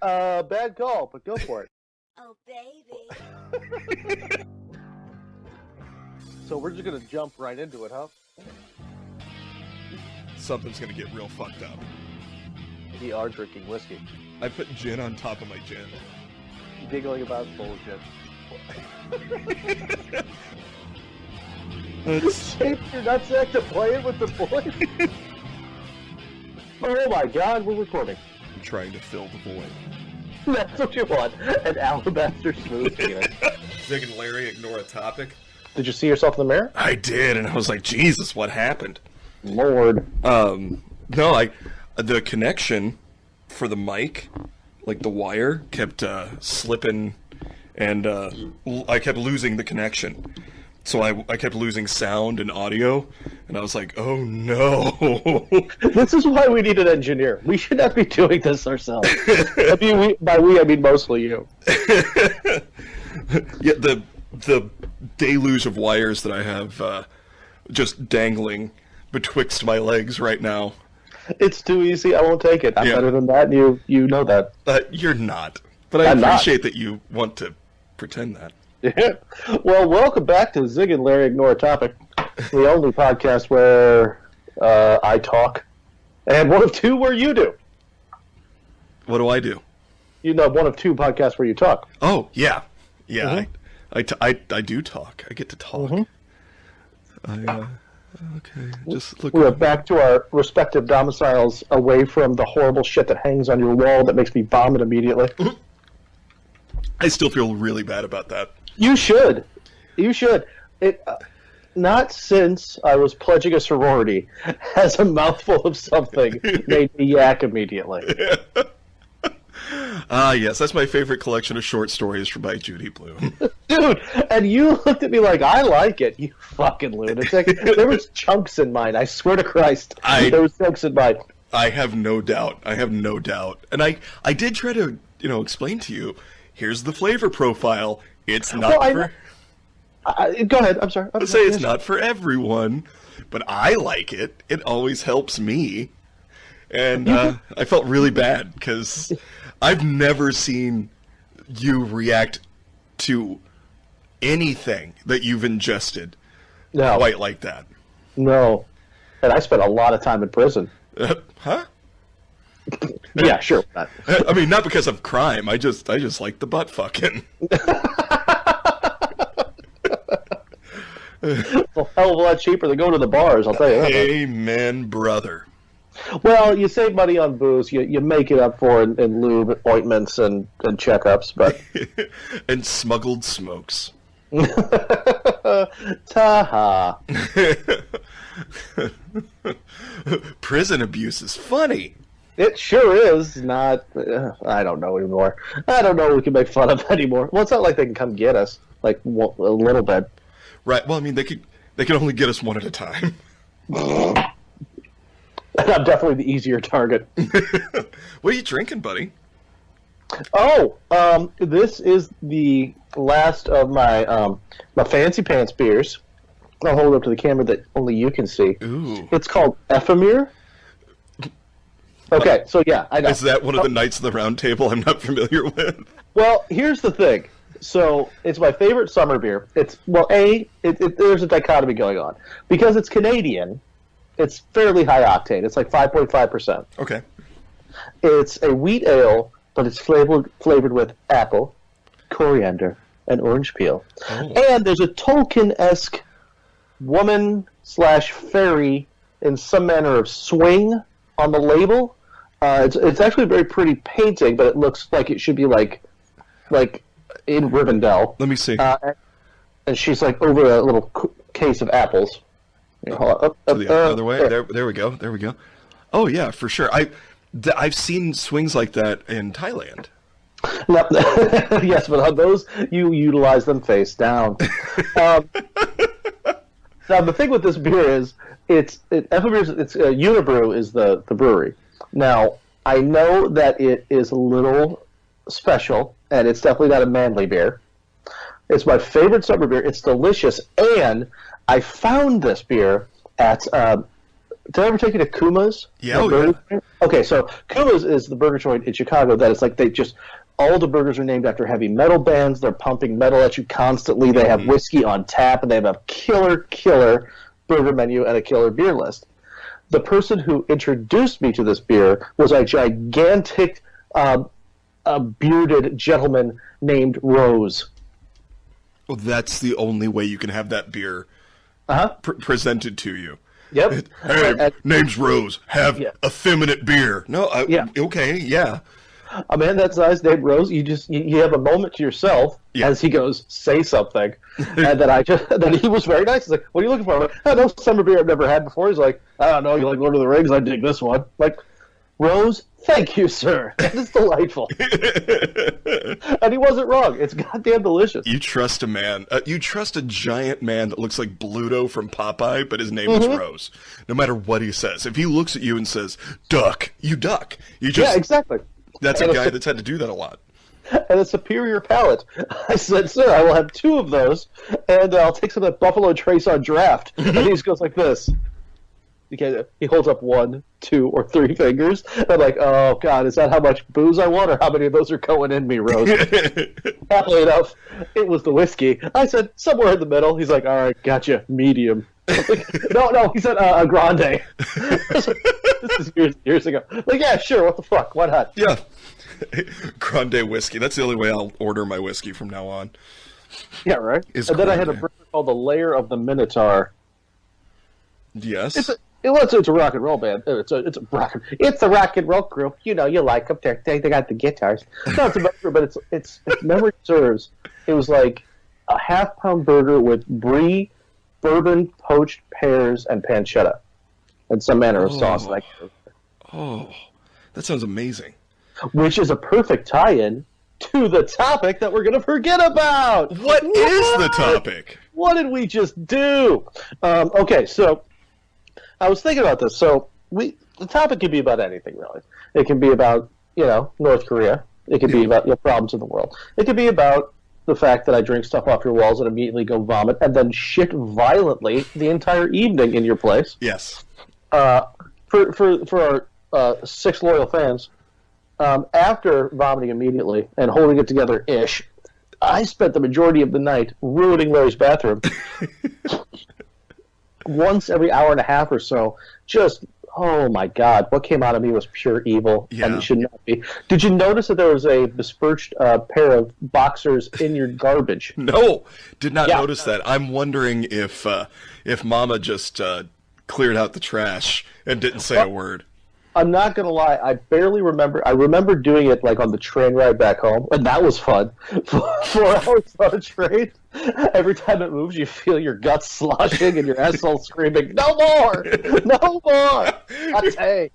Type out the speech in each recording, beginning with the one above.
Bad call, but go for it. Oh, baby. So we're just gonna jump right into it, huh? Something's gonna get real fucked up. We are drinking whiskey. I put gin on top of my gin. Giggling about bullshit. Shape your nutsack to play it with the boys? Oh my god, we're recording. I'm trying to fill the void. That's what you want. An alabaster smooth penis. Zig and Larry ignore a topic. Did you see yourself in the mirror? I did, and I was like, Jesus, what happened? Lord. No, the connection for the mic, like the wire, kept slipping, and I kept losing the connection. So I kept losing sound and audio, and I was like, oh no. This is why we need an engineer. We should not be doing this ourselves. I mean, by we, I mean mostly you. Yeah, the deluge of wires that I have just dangling betwixt my legs right now. It's too easy. I won't take it. I'm better than that, and you know that. You're not. But I appreciate that you want to pretend that. Yeah. Well, welcome back to Zig and Larry Ignore a Topic, the only podcast where I talk, and one of two where you do. What do I do? You know, one of two podcasts where you talk. Oh, yeah. Yeah, I do talk. I get to talk. Okay, just look. We're back to our respective domiciles, away from the horrible shit that hangs on your wall that makes me vomit immediately. I still feel really bad about that. You should. You should. It. Not since I was pledging a sorority has a mouthful of something made me yak immediately. Yes, that's my favorite collection of short stories by Judy Blume. Dude, and you looked at me like, I like it, you fucking lunatic. There was chunks in mine, I swear to Christ. There was chunks in mine. I have no doubt. And I did try to, explain to you, here's the flavor profile. It's not for... go ahead, I'm sorry. I'd say it's not for everyone, but I like it. It always helps me. And I felt really bad, because I've never seen you react to anything that you've ingested quite like that. No. And I spent a lot of time in prison. Huh? Yeah, sure. I mean, not because of crime. I just like the butt fucking. It's a hell of a lot cheaper than going to the bars, I'll tell you that. Amen, brother. Well, you save money on booze. You make it up for in lube, ointments, and checkups, but and smuggled smokes. Ta-ha. Prison abuse is funny. It sure is. Not. I don't know anymore. I don't know what we can make fun of anymore. Well, it's not like they can come get us, like a little bit. Right. Well, I mean, they can only get us one at a time. I'm definitely the easier target. What are you drinking, buddy? Oh, this is the last of my my fancy pants beers. I'll hold it up to the camera that only you can see. Ooh. It's called Ephemere. Okay, so yeah, I know. Is that one of the Knights of the Round Table I'm not familiar with? Well, here's the thing. So it's my favorite summer beer. It's there's a dichotomy going on because it's Canadian. It's fairly high octane. It's like 5.5%. Okay. It's a wheat ale, but it's flavored with apple, coriander, and orange peel. Oh. And there's a Tolkien-esque woman/fairy in some manner of swing on the label. It's actually a very pretty painting, but it looks like it should be like in Rivendell. Let me see. And she's like over a little case of apples. To the other way. There we go. Oh yeah, for sure. I've seen swings like that in Thailand. No, yes, but on those you utilize them face down. Now the thing with this beer is it's Unibrew is the brewery. Now I know that it is a little special, and it's definitely not a manly beer. It's my favorite summer beer. It's delicious, and I found this beer at did I ever take you to Kuma's? Yeah, oh, yeah. Okay, so Kuma's is the burger joint in Chicago that it's like they just all the burgers are named after heavy metal bands. They're pumping metal at you constantly. They have whiskey on tap, and they have a killer burger menu and a killer beer list. The person who introduced me to this beer was a gigantic, bearded gentleman named Rose. Well, that's the only way you can have that beer presented to you. Yep. Hey, name's Rose. Have effeminate beer. No, okay, yeah. A man that size named Rose, you have a moment to yourself as he goes, say something. And then he was very nice. He's like, what are you looking for? I'm like, oh, no summer beer I've never had before. He's like, I don't know, you like Lord of the Rings? I dig this one. Like, Rose, thank you, sir. That is delightful. And he wasn't wrong. It's goddamn delicious. You trust a man. You trust a giant man that looks like Bluto from Popeye, but his name is Rose. No matter what he says. If he looks at you and says, duck, you duck. Yeah, exactly. That's a guy that's had to do that a lot. And a superior palate. I said, sir, I will have 2 of those, and I'll take some of that Buffalo Trace on draft. And he just goes like this. He holds up 1, 2, or 3 fingers. I'm like, oh, God, is that how much booze I want, or how many of those are going in me, Rose? Happily enough, it was the whiskey. I said, somewhere in the middle. He's like, all right, gotcha, medium. Like, no, he said a grande. This is years ago. Like, yeah, sure, what the fuck, why not? Yeah. Grande whiskey. That's the only way I'll order my whiskey from now on. Yeah, right? And then I had a burger called the Lair of the Minotaur. Yes. It's a rock and roll band. It's a rock and roll group. You know, you like them. They got the guitars. No, it's a burger, but it's memory serves. It was like a half-pound burger with brie, bourbon, poached pears, and pancetta, and some manner of sauce. That sounds amazing. Which is a perfect tie-in to the topic that we're going to forget about. What is the topic? What did we just do? Okay, so I was thinking about this. So the topic can be about anything, really. It can be about, North Korea. It can be about problems in the world. It could be about the fact that I drink stuff off your walls and immediately go vomit and then shit violently the entire evening in your place. Yes. For our 6 loyal fans, after vomiting immediately and holding it together-ish, I spent the majority of the night ruining Larry's bathroom. Once every hour and a half or so, just, oh my God, what came out of me was pure evil, and it should not be. Did you notice that there was a besmirched pair of boxers in your garbage? No, did not notice that. I'm wondering if Mama just cleared out the trash and didn't say a word. I'm not going to lie, I barely remember. I remember doing it like on the train ride back home, and that was fun. 4 hours on a train. Every time it moves, you feel your guts sloshing and your asshole screaming, no more! No more! Mate!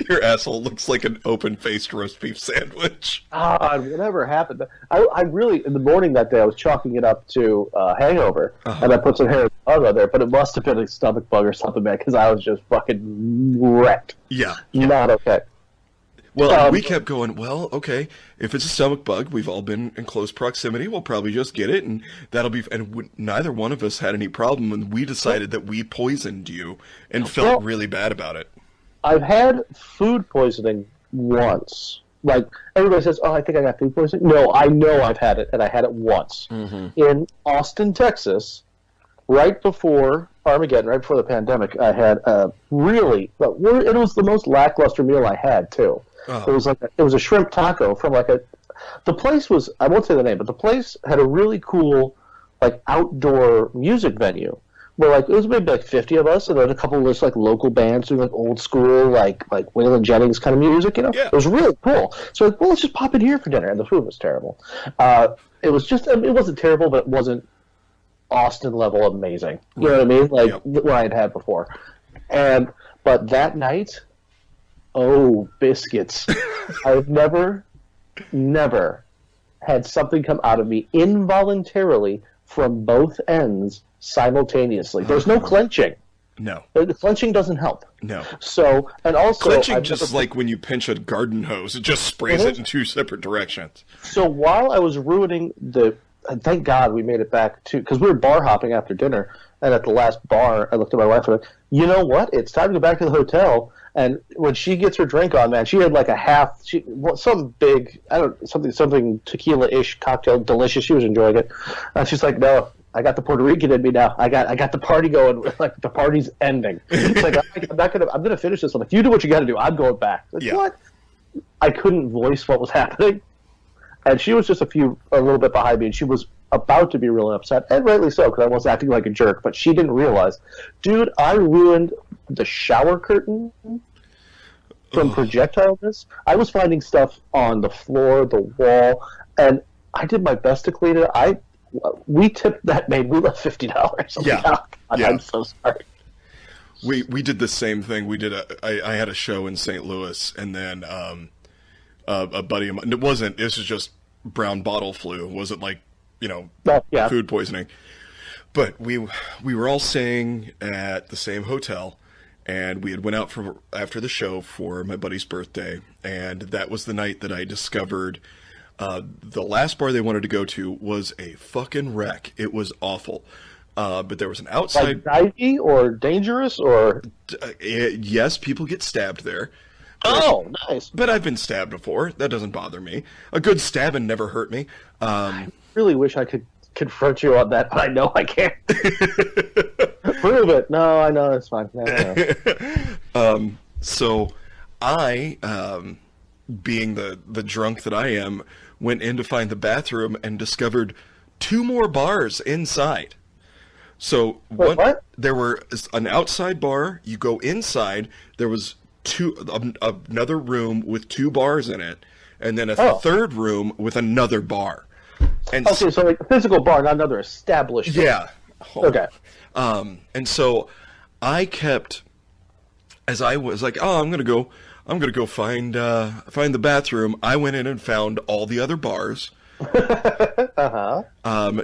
Your asshole looks like an open-faced roast beef sandwich. God, whatever happened? I really, in the morning that day, I was chalking it up to hangover, and I put some hair on there, but it must have been a stomach bug or something, man, because I was just fucking wrecked. Yeah. Not okay. Well, we kept going, well, okay, if it's a stomach bug, we've all been in close proximity, we'll probably just get it, and that'll be, and neither one of us had any problem, and we decided that we poisoned you, and felt really bad about it. I've had food poisoning once. Like, everybody says, oh, I think I got food poisoning. No, I know I've had it, and I had it once. In Austin, Texas, right before Armageddon, right before the pandemic, I had a really, it was the most lackluster meal I had, too. It was a shrimp taco from the place was, I won't say the name, but the place had a really cool outdoor music venue where it was maybe 50 of us, and then a couple of just local bands doing old school like Waylon Jennings kind of music, It was really cool. So let's just pop in here for dinner, and the food was terrible. It was just, it wasn't terrible, but it wasn't Austin level amazing. You know what I mean? What I had before. But that night, oh, biscuits. I've never had something come out of me involuntarily from both ends simultaneously. There's no clenching. No. The clenching doesn't help. No. So, and also... Clenching just like when you pinch a garden hose. It just sprays it in 2 separate directions. So while I was ruining and thank God we made it back to... Because we were bar hopping after dinner, And at the last bar, I looked at my wife and I was like, you know what? It's time to go back to the hotel. And when she gets her drink on, man, she had like a half, some big, something tequila-ish cocktail, delicious. She was enjoying it. And she's like, no, I got the Puerto Rican in me now. I got the party going. Like, the party's ending. It's like, I'm gonna finish this. I'm like, you do what you got to do. I'm going back. Like, what? I couldn't voice what was happening. And she was just a little bit behind me, and she was about to be really upset, and rightly so, because I was acting like a jerk, but she didn't realize. Dude, I ruined the shower curtain from projectileness. I was finding stuff on the floor, the wall, and I did my best to clean it. We tipped that maid. We left $50. Yeah. God, I'm so sorry. We did the same thing. I had a show in St. Louis, and then a buddy of mine. This was just brown bottle flu. It wasn't like, food poisoning. But we were all staying at the same hotel, and we had went out after the show for my buddy's birthday, and that was the night that I discovered the last bar they wanted to go to was a fucking wreck. It was awful. But there was an outside... Like divey or dangerous or... Yes, people get stabbed there. Oh, nice. But I've been stabbed before. That doesn't bother me. A good stabbing never hurt me. I really wish I could confront you on that, but I know I can't. Prove it. No, I know. It's fine. No. So I, being the drunk that I am, went in to find the bathroom and discovered 2 more bars inside. So what? There were an outside bar. You go inside. There was another room with 2 bars in it, and then a third room with another bar. And so like a physical bar, not another established. Yeah. Okay. And so I kept, as I was like, I'm gonna go find the bathroom. I went in and found all the other bars.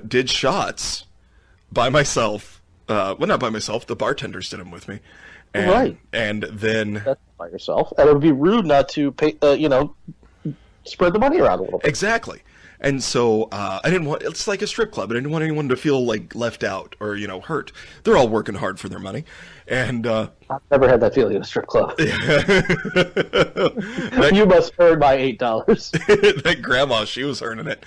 Did shots by myself. Well, not by myself. The bartenders did them with me. And, right. And then that's by yourself, and it would be rude not to pay. Spread the money around a little bit. Exactly. And so I didn't want. It's like a strip club. I didn't want anyone to feel like left out or hurt. They're all working hard for their money, and I've never had that feeling in a strip club. You must earn my $8. That grandma, she was earning it.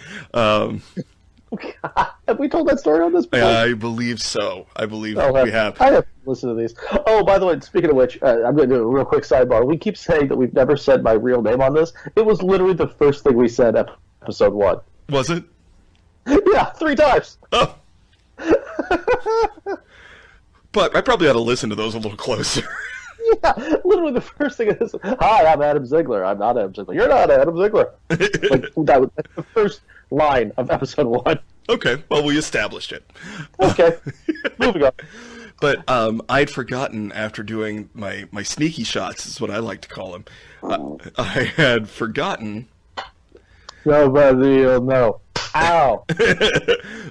Have we told that story on this point? I believe so. We have. I have to listen to these. Oh, by the way, speaking of which, I'm going to do a real quick sidebar. We keep saying that we've never said my real name on this. It was literally the first thing we said episode 1. Was it? Yeah, 3 times. Oh. But I probably ought to listen to those a little closer. Yeah, literally the first thing is, hi, I'm Adam Ziegler. I'm not Adam Ziegler. You're not Adam Ziegler. That's the first line of episode 1. Okay, well, we established it. Okay, moving on. But I'd forgotten, after doing my sneaky shots, is what I like to call them, I had forgotten... Nobody will know. Ow!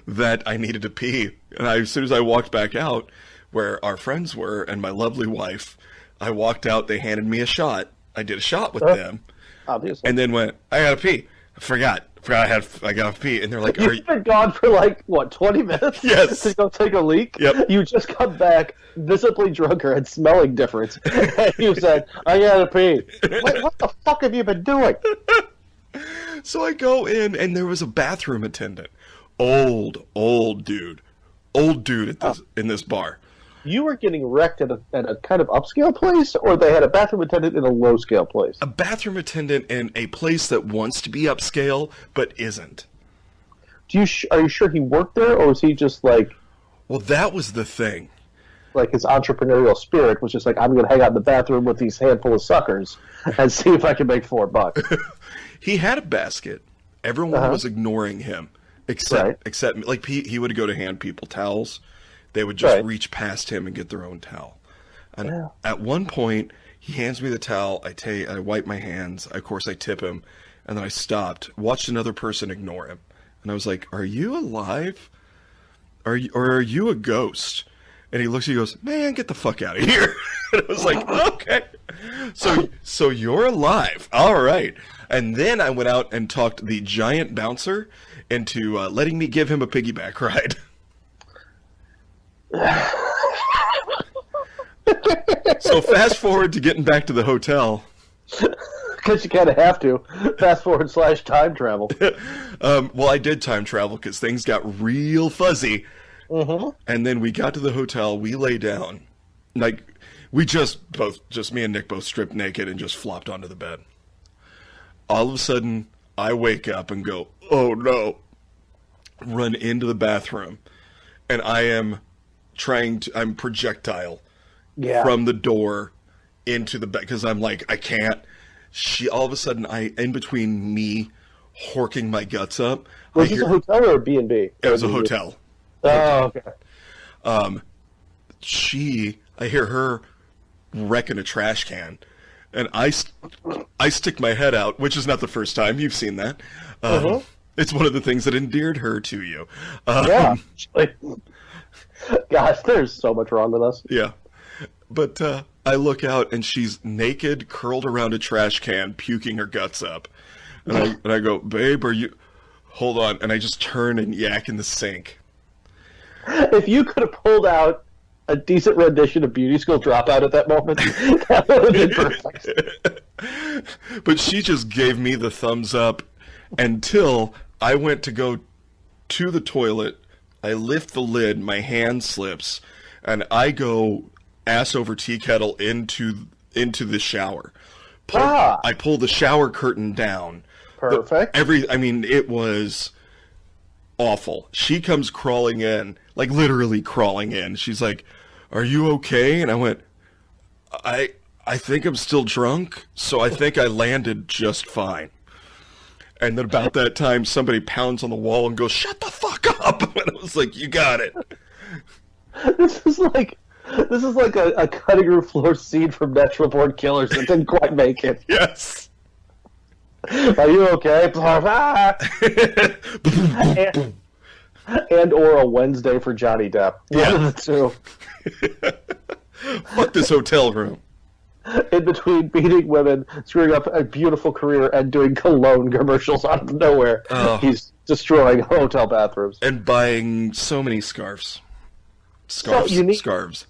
that I needed to pee. And as soon as I walked back out, where our friends were, and my lovely wife, I walked out, they handed me a shot. I did a shot with them. Obviously. And then went, I gotta pee. I forgot I gotta pee. And they're like, You've been gone for 20 minutes? Yes. To go take a leak? Yep. You just come back visibly drunker and smelling different. And you said, I gotta pee. Wait, what the fuck have you been doing? So I go in, and there was a bathroom attendant. Old dude. Old dude in this bar. You were getting wrecked at a kind of upscale place, or they had a bathroom attendant in a low-scale place? A bathroom attendant in a place that wants to be upscale, but isn't. Are you sure he worked there, or was he just like... Well, that was the thing. Like, his entrepreneurial spirit was just like, I'm going to hang out in the bathroom with these handful of suckers and see if I can make $4. He had a basket. Everyone was ignoring him, except like he would go to hand people towels. They would just reach past him and get their own towel. And at one point, he hands me the towel. I wipe my hands. Of course, I tip him, and then I stopped, watched another person ignore him, and I was like, "Are you alive? Are you a ghost?" And he looks, he goes, "Man, get the fuck out of here." And I was like, "Okay, so you're alive, all right." And then I went out and talked the giant bouncer into letting me give him a piggyback ride. So fast forward to getting back to the hotel. Because you kind of have to. Fast forward / time travel. Well, I did time travel because things got real fuzzy. Mm-hmm. And then we got to the hotel. We lay down. Like, we just me and Nick both stripped naked and just flopped onto the bed. All of a sudden, I wake up and go, oh no. Run into the bathroom. And I'm projectile from the door into the bed. Because I'm like, I can't. All of a sudden, in between me horking my guts up. Was this a hotel or a B&B? It was a hotel. Oh, okay. I hear her wrecking a trash can, and I stick my head out, which is not the first time. You've seen that. It's one of the things that endeared her to you. Yeah. Gosh, there's so much wrong with us. Yeah. But I look out, and she's naked, curled around a trash can, puking her guts up. And I go, babe, are you... Hold on. And I just turn and yak in the sink. If you could have pulled out a decent rendition of Beauty School Dropout at that moment, that would have been perfect. But she just gave me the thumbs up until I went to go to the toilet. I lift the lid, my hand slips, and I go ass over tea kettle into the shower. I pull the shower curtain down. Perfect. It was awful. She comes crawling in, like literally crawling in. She's like, "Are you okay?" And I went, I think I'm still drunk, so I think I landed just fine. And then about that time, somebody pounds on the wall and goes, "Shut the fuck up!" And I was like, "You got it." This is like a cutting room floor scene from Natural Born Killers that didn't quite make it. Yes. Are you okay? and or a Wednesday for Johnny Depp. Yeah. One of the two. Fuck this hotel room. In between beating women, screwing up a beautiful career, and doing cologne commercials out of nowhere, he's destroying hotel bathrooms. And buying so many scarves. Scarves.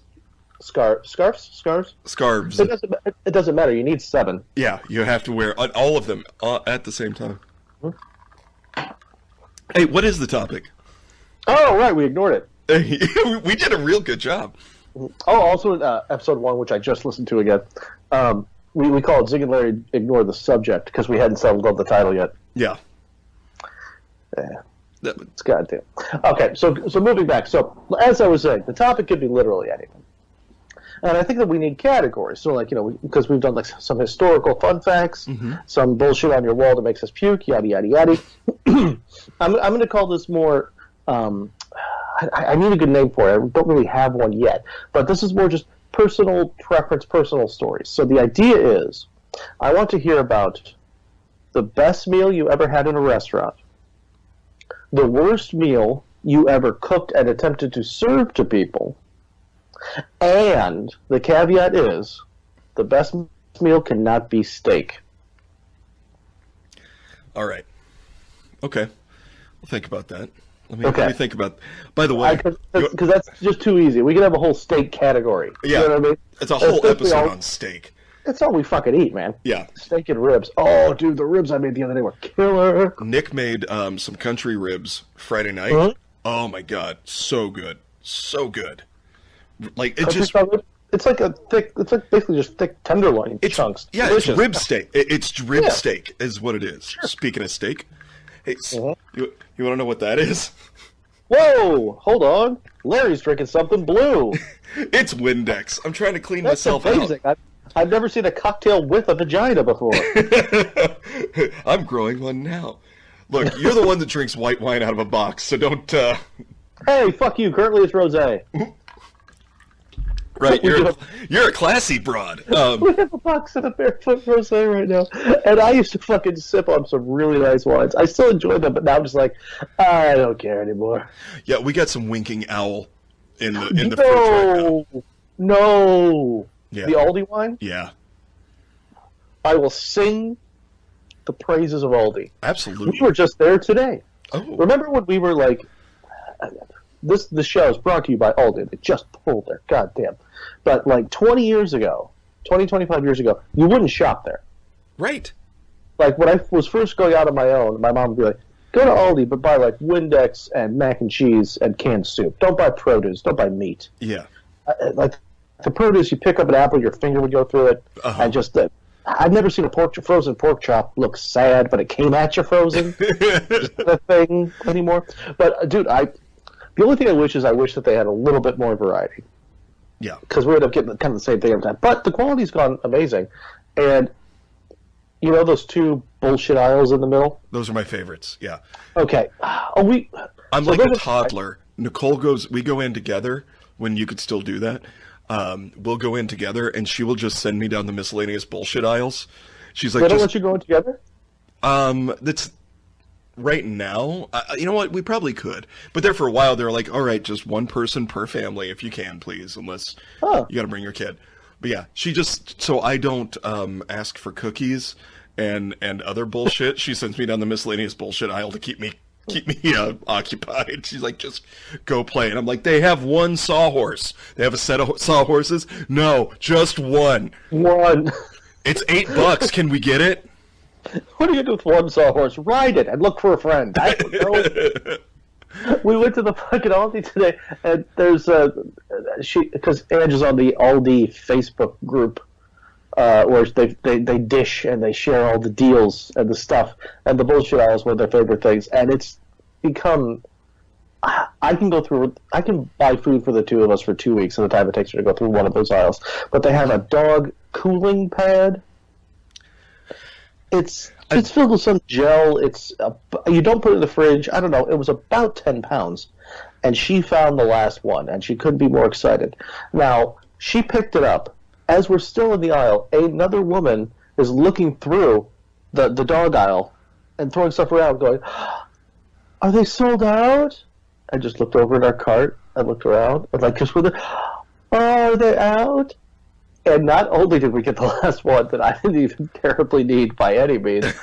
Scarves. It doesn't matter. You need 7. Yeah, you have to wear all of them at the same time. Hey, what is the topic? Oh, right. We ignored it. We did a real good job. Oh, also in episode 1, which I just listened to again, we call it Zig and Larry Ignore the Subject because we hadn't settled on the title yet. Yeah. Yeah. It's goddamn. Okay, so moving back. So, as I was saying, the topic could be literally anything. And I think that we need categories. So, because we've done like some historical fun facts, some bullshit on your wall that makes us puke, yada, yada, yada. I'm going to call this more, I need a good name for it. I don't really have one yet. But this is more just personal preference, personal stories. So the idea is, I want to hear about the best meal you ever had in a restaurant, the worst meal you ever cooked and attempted to serve to people, and the caveat is, the best meal cannot be steak. All right. Okay. We'll think about that. Let me think about... By the way... Because that's just too easy. We could have a whole steak category. Yeah. You know what I mean? It's a whole episode on steak. That's all we fucking eat, man. Yeah. Steak and ribs. Oh, dude, the ribs I made the other day were killer. Nick made some country ribs Friday night. Oh, my God. So good. So good. Like, it just... It's like basically just thick tenderloin chunks. Yeah, delicious. It's rib steak. It's rib steak is what it is. Sure. Speaking of steak, hey, you want to know what that is? Whoa! Hold on. Larry's drinking something blue. It's Windex. I'm trying to clean myself out. I've never seen a cocktail with a vagina before. I'm growing one now. Look, you're the one that drinks white wine out of a box, so don't... Hey, fuck you. Currently it's rosé. Right, you're a classy broad. We have a box of a Barefoot Rosé right now, and I used to fucking sip on some really nice wines. I still enjoy them, but now I'm just like, I don't care anymore. Yeah, we got some Winking Owl in the fridge right now. No, yeah. The Aldi wine. Yeah, I will sing the praises of Aldi. Absolutely. We were just there today. Oh, remember when we were like? the show is brought to you by Aldi. They just pulled their goddamn. But like 25 years ago, you wouldn't shop there. Right. Like when I was first going out on my own, my mom would be like, go to Aldi, but buy like Windex and mac and cheese and canned soup. Don't buy produce. Don't buy meat. Yeah. Like the produce, you pick up an apple, your finger would go through it, and just I've never seen a frozen pork chop look sad, but it came at you frozen. Just not a thing anymore. But dude, the only thing I wish that they had a little bit more variety. Yeah. Because we end up getting kind of the same thing every time. But the quality's gone amazing, and you know those two bullshit aisles in the middle? Those are my favorites. Yeah. Okay. I'm like a toddler. Nicole we go in together when you could still do that. We'll go in together, and she will just send me down the miscellaneous bullshit aisles. She's like, they don't let you go in together? That's right now. You know what? We probably could. But there for a while, they were like, all right, just one person per family, if you can, please, unless you got to bring your kid. But yeah, she just, so I don't ask for cookies and other bullshit. She sends me down the miscellaneous bullshit aisle to keep me occupied. She's like, just go play. And I'm like, they have one sawhorse. They have a set of sawhorses? No, just one. One. It's $8. Can we get it? What are you going to do with one sawhorse? Ride it and look for a friend. I don't know. We went to the fucking Aldi today, and there's because Ange is on the Aldi Facebook group, where they dish and they share all the deals and the stuff, and the bullshit aisle is one of their favorite things, and it's become. I can buy food for the two of us for 2 weeks in the time it takes her to go through one of those aisles. But they have a dog cooling pad. It's filled with some gel. You don't put it in the fridge. I don't know. It was about 10 pounds, and she found the last one, and she couldn't be more excited. Now, she picked it up. As we're still in the aisle, another woman is looking through the dog aisle and throwing stuff around, going, "Are they sold out?" I just looked over at our cart. I looked around, and like, just with it, "Oh, are they out?" And not only did we get the last one that I didn't even terribly need by any means,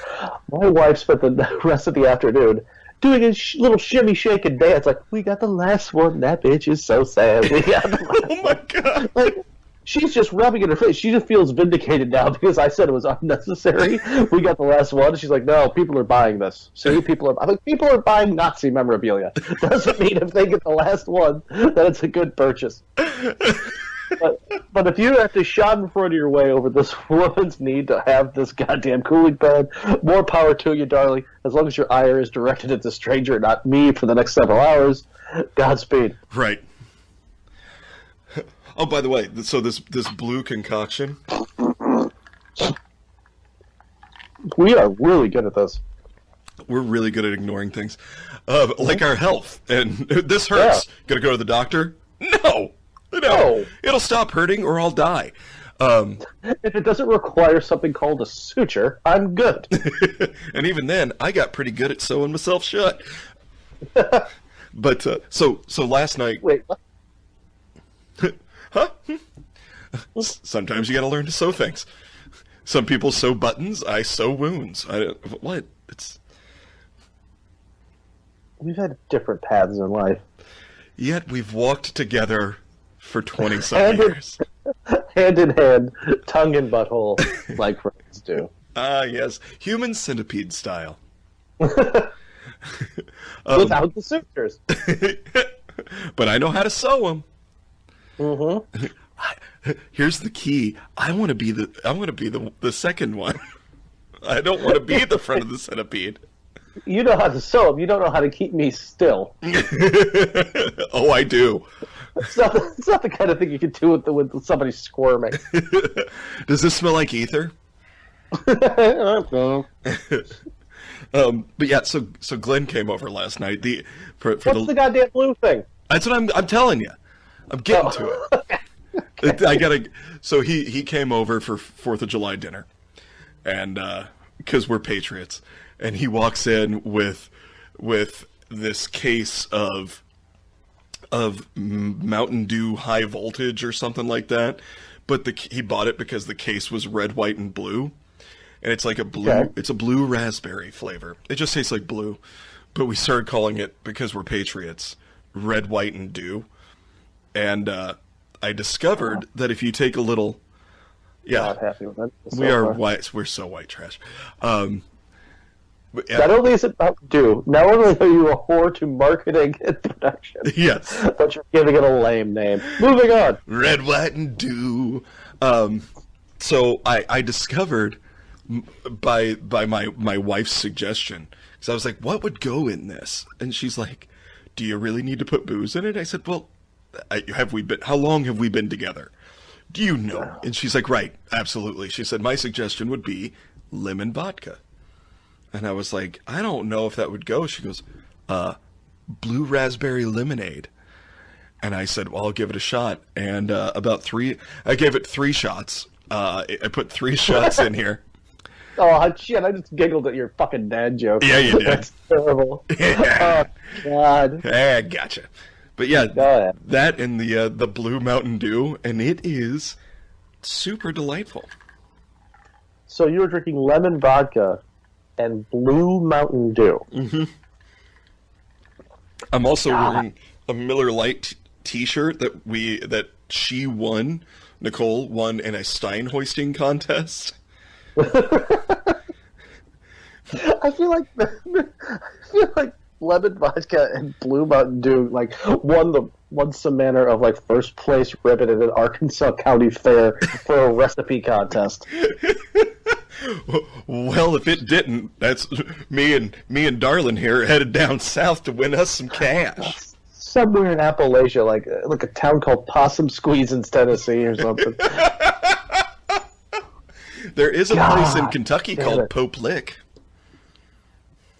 my wife spent the rest of the afternoon doing a little shimmy, shake, and dance. Like, we got the last one. That bitch is so sad. We got the last Oh, my God. Like, she's just rubbing it in her face. She just feels vindicated now because I said it was unnecessary. We got the last one. And she's like, no, people are buying this. See, people are buying Nazi memorabilia. Doesn't mean if they get the last one that it's a good purchase. But if you have to schadenfreude your way over this woman's need to have this goddamn cooling pad, more power to you, darling. As long as your ire is directed at the stranger, not me, for the next several hours, Godspeed. Right. Oh, by the way, so this blue concoction. We are really good at this. We're really good at ignoring things, like our health. And this hurts. Yeah. Gonna go to the doctor? No. It'll stop hurting, or I'll die. If it doesn't require something called a suture, I'm good. And even then, I got pretty good at sewing myself shut. But so last night. Wait. What? Huh? Sometimes you got to learn to sew things. Some people sew buttons. I sew wounds. What? We've had different paths in life. Yet we've walked together for 20-some years. Hand in hand, tongue in butthole, like friends do. Ah, yes. Human centipede style. Without the sutures. But I know how to sew them. Mm-hmm. Here's the key. I want to be the second one. I don't want to be at the front of the centipede. You know how to sew them. You don't know how to keep me still. Oh, I do. It's not the kind of thing you can do with somebody squirming. Does this smell like ether? I don't know. But yeah, so Glenn came over last night. What's the goddamn blue thing? That's what I'm telling you. I'm getting to it. Okay. So he came over for 4th of July dinner, and because we're patriots, and he walks in with this case of Mountain Dew High Voltage or something like that, but he bought it because the case was red, white, and blue, and it's like a blue. Okay. It's a blue raspberry flavor. It just tastes like blue, but we started calling it, because we're patriots, red, white, and dew. And I discovered that if you take a little... Yeah, Not happy with that. we are white. We're so white trash. Yeah. Not only is it about dew, not only are you a whore to marketing and production, Yes, but you're giving it a lame name. Moving on. red, white, and dew. So I discovered by my wife's suggestion, because I was like, what would go in this? And she's like, do you really need to put booze in it? I said, well, how long have we been together? Do you know? And she's like, right, absolutely. She said, my suggestion would be lemon vodka. And I was like, I don't know if that would go. She goes, blue raspberry lemonade. And I said, well, I'll give it a shot. And I gave it 3 shots. I put 3 shots in here. Oh, shit, I just giggled at your fucking dad joke. Yeah, you did. That's terrible. Yeah. Oh, God. Yeah, gotcha. But yeah, Go ahead. that and the blue Mountain Dew, and it is super delightful. So you were drinking lemon vodka and blue Mountain Dew. Mm-hmm. I'm also wearing a Miller Lite T-shirt that Nicole won in a Stein hoisting contest. I feel like lemon vodka and blue Mountain Dew won some manner of like first place ribbon at an Arkansas County Fair for a recipe contest. Well, if it didn't, that's me and Darlin here headed down south to win us some cash. Somewhere in Appalachia, like a town called Possum Squeeze, Tennessee, or something. There is a place in Kentucky called it. Pope Lick.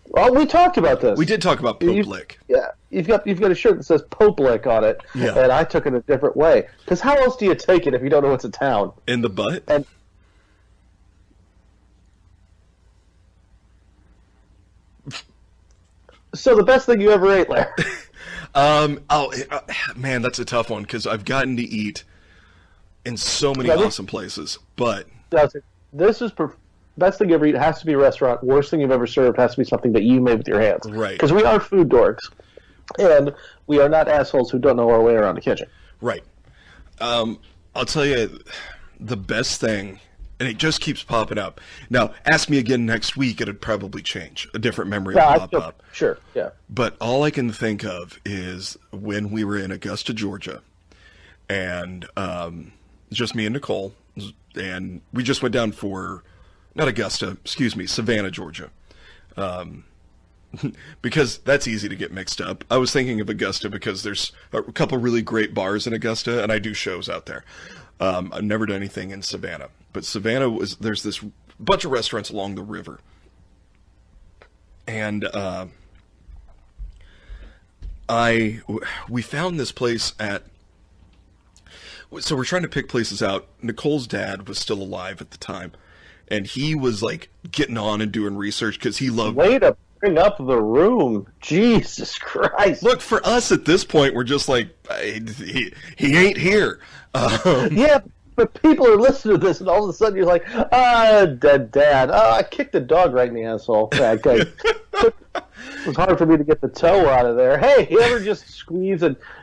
Well, we talked about this. We did talk about Pope Lick. Yeah, you've got a shirt that says Pope Lick on it, Yeah. and I took it a different way. Because how else do you take it if you don't know it's a town? In the butt? And so the best thing you ever ate, Larry? Man, that's a tough one because I've gotten to eat in so many awesome places, but This is best thing you ever eat. It has to be a restaurant. Worst thing you've ever served has to be something that you made with your hands. Right. Because we are food dorks, and we are not assholes who don't know our way around the kitchen. Right. I'll tell you the best thing, and it just keeps popping up. Now, ask me again next week, it'd probably change. A different memory will pop up. Sure, yeah. But all I can think of is when we were in Augusta, Georgia, and just me and Nicole, and we just went down for, not Augusta, excuse me, Savannah, Georgia. Because that's easy to get mixed up. I was thinking of Augusta because there's a couple really great bars in Augusta, and I do shows out there. I've never done anything in Savannah. But Savannah there's this bunch of restaurants along the river. And we found this place so we're trying to pick places out. Nicole's dad was still alive at the time, and he was like getting on and doing research because he loved. Way to bring up the room, Jesus Christ! Look, for us at this point, we're just like he ain't here. Yeah, but people are listening to this, and all of a sudden you're like, dead dad. Oh, I kicked the dog right in the asshole. Okay. It was hard for me to get the toe out of there. Hey, you ever just squeeze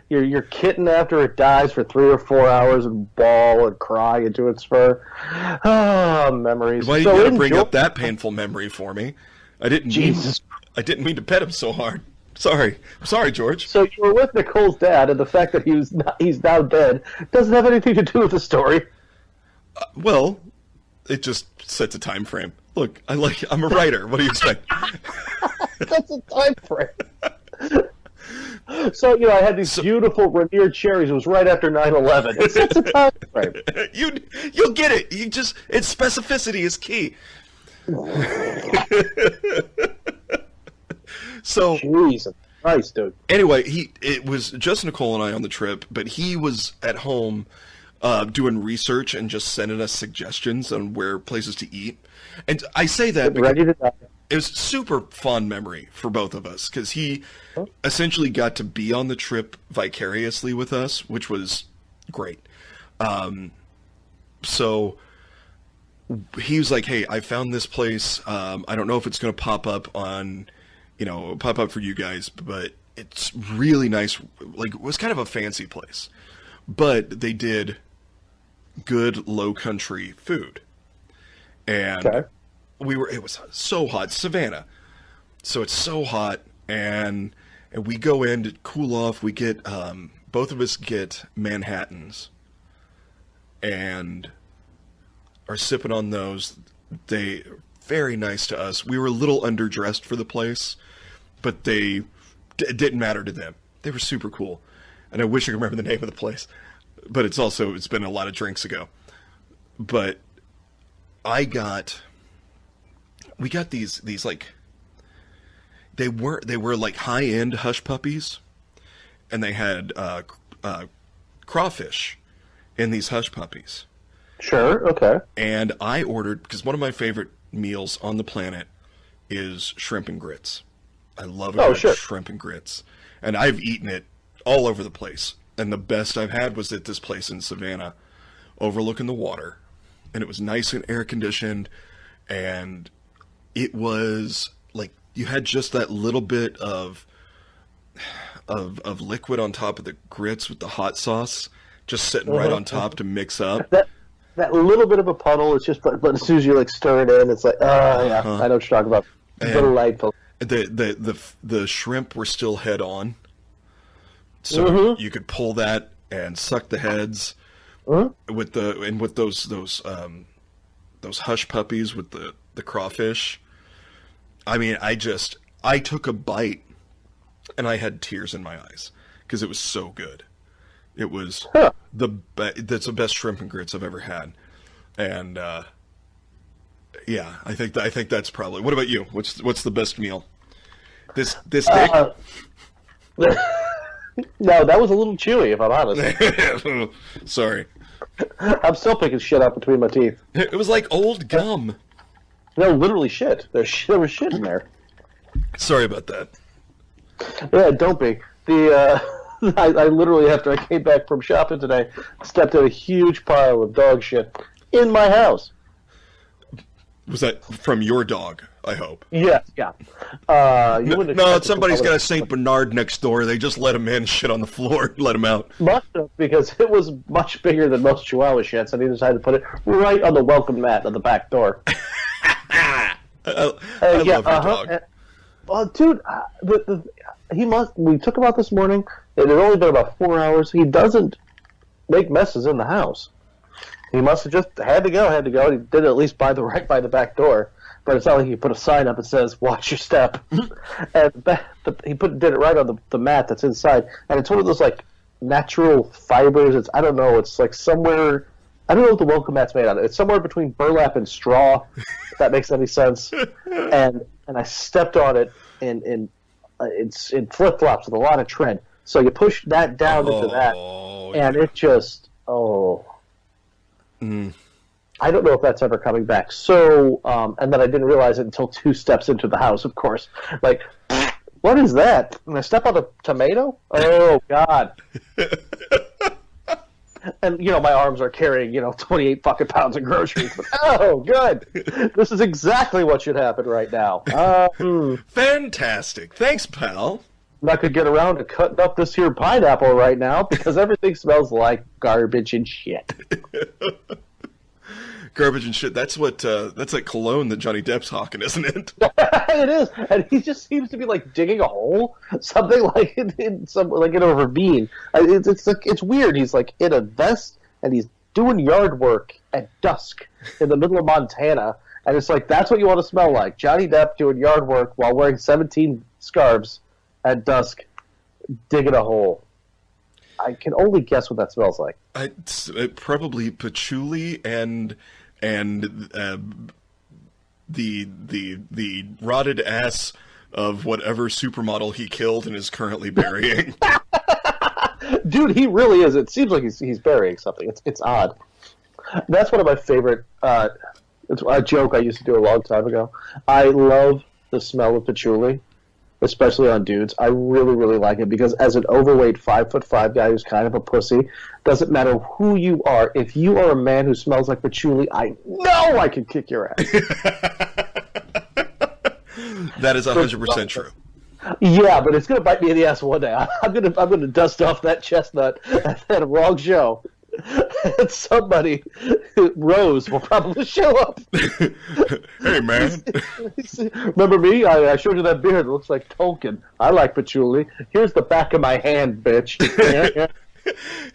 your kitten after it dies for 3 or 4 hours and bawl and cry into its fur? Oh, memories. Why you gotta bring up that painful memory for me? I didn't mean to pet him so hard. Sorry, George. So you were with Nicole's dad, and the fact that he's now dead doesn't have anything to do with the story. Well, it just sets a time frame. Look, I'm a writer. What do you expect? That's a time frame. So, I had these beautiful Rainier cherries. It was right after 9/11. It sets a time frame. You'll get it. It's specificity is key. So, Jesus Christ, dude. Anyway, it was just Nicole and I on the trip, but he was at home doing research and just sending us suggestions on where places to eat. And I say that because ready to die. It was a super fun memory for both of us because he essentially got to be on the trip vicariously with us, which was great. So he was like, hey, I found this place. I don't know if it's going to pop up for you guys, but it's really nice. Like, it was kind of a fancy place, but they did good low country food. And Okay. it was so hot, Savannah. So it's so hot, and we go in to cool off. We get, both of us get Manhattans and are sipping on those. They very nice to us. We were a little underdressed for the place, but it didn't matter to them. They were super cool. And I wish I could remember the name of the place, but it's been a lot of drinks ago. But we got these like, they were like high-end hush puppies, and they had crawfish in these hush puppies. Sure. Okay. And I ordered, because one of my favorite meals on the planet is shrimp and grits. I love shrimp and grits. And I've eaten it all over the place. And the best I've had was at this place in Savannah, overlooking the water. And it was nice and air conditioned. And it was like, you had just that little bit of liquid on top of the grits with the hot sauce, just sitting right on top to mix up. That little bit of a puddle, it's just, but as soon as you like stir it in, it's like, yeah, I know what you're talking about. Delightful. The shrimp were still head on, so you could pull that and suck the heads with those hush puppies with the crawfish. I mean, I took a bite and I had tears in my eyes because it was so good. It was that's the best shrimp and grits I've ever had, and yeah, I think that's probably. What about you? What's the best meal? This Nick? No, that was a little chewy, if I'm honest. Sorry, I'm still picking shit up between my teeth. It was like old gum. No, literally shit. There was shit in there. Sorry about that. Yeah, don't be. I literally, after I came back from shopping today, stepped in a huge pile of dog shit in my house. Was that from your dog, I hope? Yeah. No, somebody's got a St. Bernard next door. They just let him in, shit on the floor, let him out. Must have, because it was much bigger than most Chihuahua shits, and he decided to put it right on the welcome mat of the back door. I love your dog. Well, dude, we took him out this morning. It had only been about 4 hours. He doesn't make messes in the house. He must have just had to go. He did it at least right by the back door. But it's not like he put a sign up that says, watch your step. And he did it right on the mat that's inside. And it's one of those, like, natural fibers. I don't know. It's like somewhere, I don't know what the welcome mat's made out of. It's somewhere between burlap and straw, if that makes any sense. And I stepped on it in flip-flops with a lot of tread. So you push that down into that, and it just, I don't know if that's ever coming back. So, and then I didn't realize it until 2 steps into the house, of course. Like, what is that? And I step on a tomato? Oh, God. And, my arms are carrying, 28 fucking pounds of groceries. But, oh, good. This is exactly what should happen right now. Fantastic. Thanks, pal. I'm not going to get around to cutting up this here pineapple right now because everything smells like garbage and shit. Garbage and shit. That's like cologne that Johnny Depp's hawking, isn't it? It is, and he just seems to be like digging a hole, something like in a ravine. It's weird. He's like in a vest and he's doing yard work at dusk in the middle of Montana, and it's like that's what you want to smell like. Johnny Depp doing yard work while wearing 17 scarves at dusk, digging a hole. I can only guess what that smells like. It's probably patchouli and the rotted ass of whatever supermodel he killed and is currently burying. Dude, he really is. It seems like he's burying something. It's odd. That's one of my favorite. It's a joke I used to do a long time ago. I love the smell of patchouli, especially on dudes. I really, really like it because as an overweight 5'5" guy who's kind of a pussy, doesn't matter who you are. If you are a man who smells like patchouli, I know I can kick your ass. That is 100% true. Yeah, but it's gonna bite me in the ass one day. I'm gonna dust off that chestnut at a wrong show, and somebody, Rose, will probably show up. Hey, man. Remember me? I showed you that beard that looks like Tolkien. I like patchouli. Here's the back of my hand, bitch.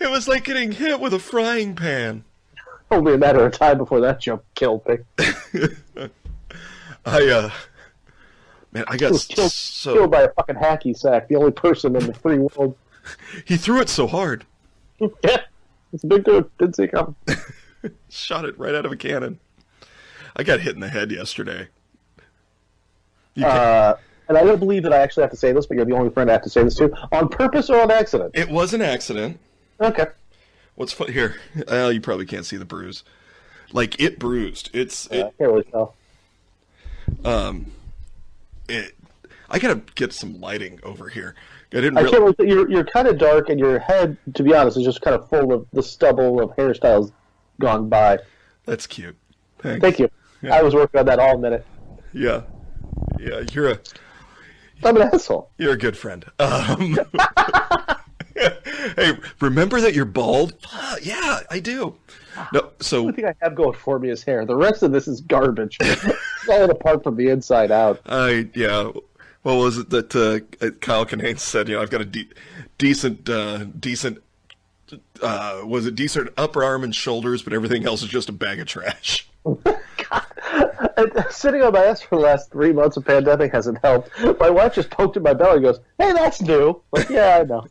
It was like getting hit with a frying pan. Only a matter of time before that joke killed me. Man, I got killed by a fucking hacky sack. The only person in the free world. He threw it so hard. Yeah, it's a big dude. Didn't see it coming. Shot it right out of a cannon. I got hit in the head yesterday. And I don't believe that I actually have to say this, but you're the only friend I have to say this to. On purpose or on accident? It was an accident. Okay. What's fun here? You probably can't see the bruise. Like, it bruised. I can't really tell. I gotta get some lighting over here. Can't really, you're kind of dark, and your head, to be honest, is just kind of full of the stubble of hairstyles gone by. That's cute. Thanks. Thank you. Yeah. I was working on that all minute. Yeah. Yeah, I'm an asshole. You're a good friend. Hey, remember that you're bald? Yeah, I do. No, so the only thing I have going for me is hair. The rest of this is garbage. It's falling apart from the inside out. Yeah. What was it that Kyle Kinane said? I've got a decent upper arm and shoulders, but everything else is just a bag of trash. Sitting on my ass for the last 3 months of pandemic hasn't helped. My wife just poked at my belly and goes, "Hey, that's new." Like, yeah, I know.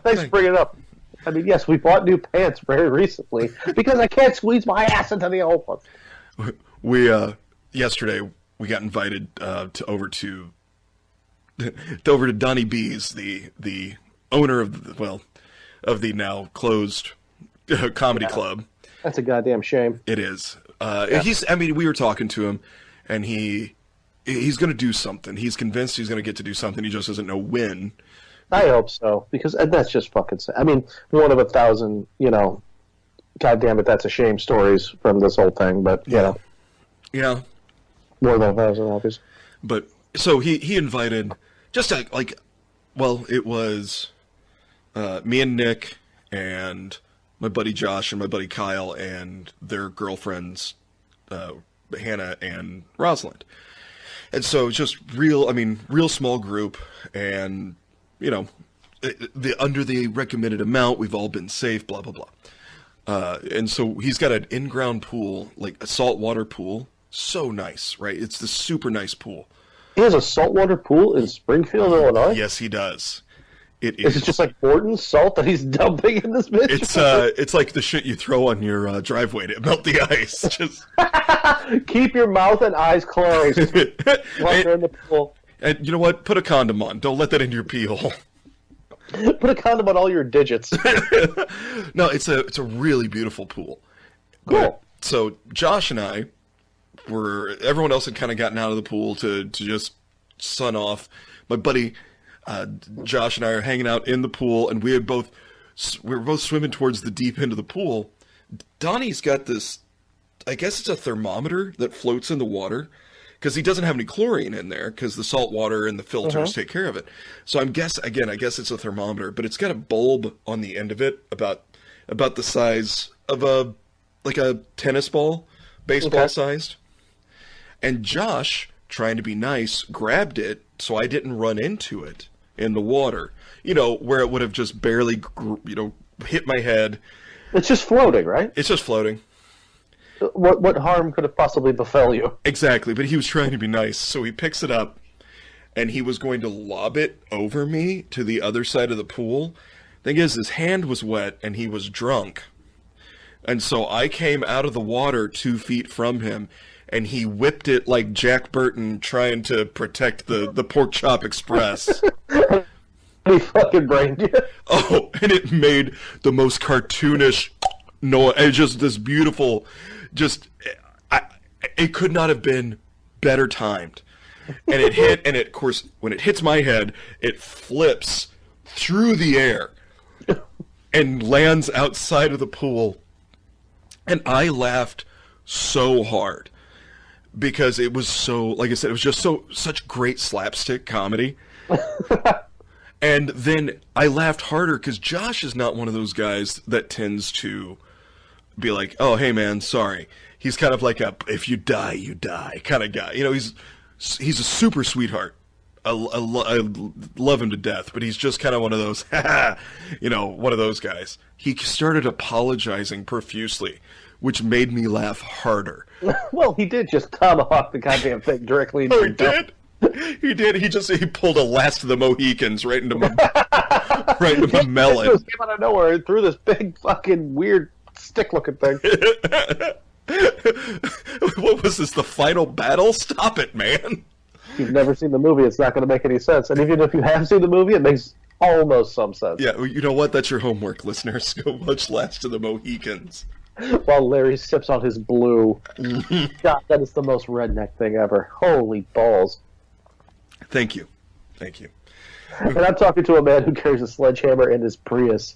Thanks for bringing it up. I mean, yes, we bought new pants very recently because I can't squeeze my ass into the old ones. Yesterday we got invited over to Donnie B's, the owner of the now closed comedy club. That's a goddamn shame. It is. We were talking to him, and he's going to do something. He's convinced he's going to get to do something. He just doesn't know when. I hope so, because that's just fucking sad. I mean, one of 1,000, God damn it, that's a shame stories from this whole thing, but, Yeah. More than 1,000, obviously. But, so he invited, it was me and Nick and my buddy Josh and my buddy Kyle and their girlfriends, Hannah and Rosalind. And so it's just real small group, and, under the recommended amount, we've all been safe, blah, blah, blah. And so he's got an in-ground pool, like a saltwater pool. So nice, right? It's the super nice pool. He has a saltwater pool in Springfield, Illinois? Yes, he does. It is. Is it just like Borton's salt that he's dumping in this bitch? It's like the shit you throw on your driveway to melt the ice. Just keep your mouth and eyes closed while you're in the pool. And you know what? Put a condom on. Don't let that into your pee hole. Put a condom on all your digits. No, it's a really beautiful pool. Cool. So Josh and I everyone else had kind of gotten out of the pool to just sun off. My buddy Josh and I are hanging out in the pool, and we were both swimming towards the deep end of the pool. Donnie's got this, I guess it's a thermometer that floats in the water, because he doesn't have any chlorine in there, because the salt water and the filters take care of it. So I guess it's a thermometer, but it's got a bulb on the end of it about the size of a tennis ball, baseball sized. And Josh, trying to be nice, grabbed it so I didn't run into it in the water, where it would have just barely, hit my head. It's just floating, right? It's just floating. What harm could have possibly befell you? Exactly, but he was trying to be nice, so he picks it up, and he was going to lob it over me to the other side of the pool. Thing is, his hand was wet, and he was drunk. And so I came out of the water 2 feet from him, and he whipped it like Jack Burton trying to protect the Pork Chop Express. He fucking brained you. Oh, and it made the most cartoonish noise. It's just this beautiful, it could not have been better timed. And it hit, and of course, when it hits my head, it flips through the air and lands outside of the pool. And I laughed so hard because it was so, like I said, it was just such great slapstick comedy. And then I laughed harder because Josh is not one of those guys that tends to be like, oh, hey, man, sorry. He's kind of like a if you die, you die kind of guy. You know, he's a super sweetheart. I love him to death, but he's just kind of one of those, one of those guys. He started apologizing profusely, which made me laugh harder. Well, he did just tomahawk the goddamn thing directly into He did. He did. He pulled a Last of the Mohicans right into my melon. It just came out of nowhere and threw this big fucking weird stick-looking thing. What was this? The final battle? Stop it, man! If you've never seen the movie, it's not going to make any sense. And even if you have seen the movie, it makes almost some sense. Yeah, you know what? That's your homework, listeners. Go watch Last of the Mohicans. While Larry sips on his blue. God, that is the most redneck thing ever. Holy balls. Thank you. Thank you. And I'm talking to a man who carries a sledgehammer in his Prius.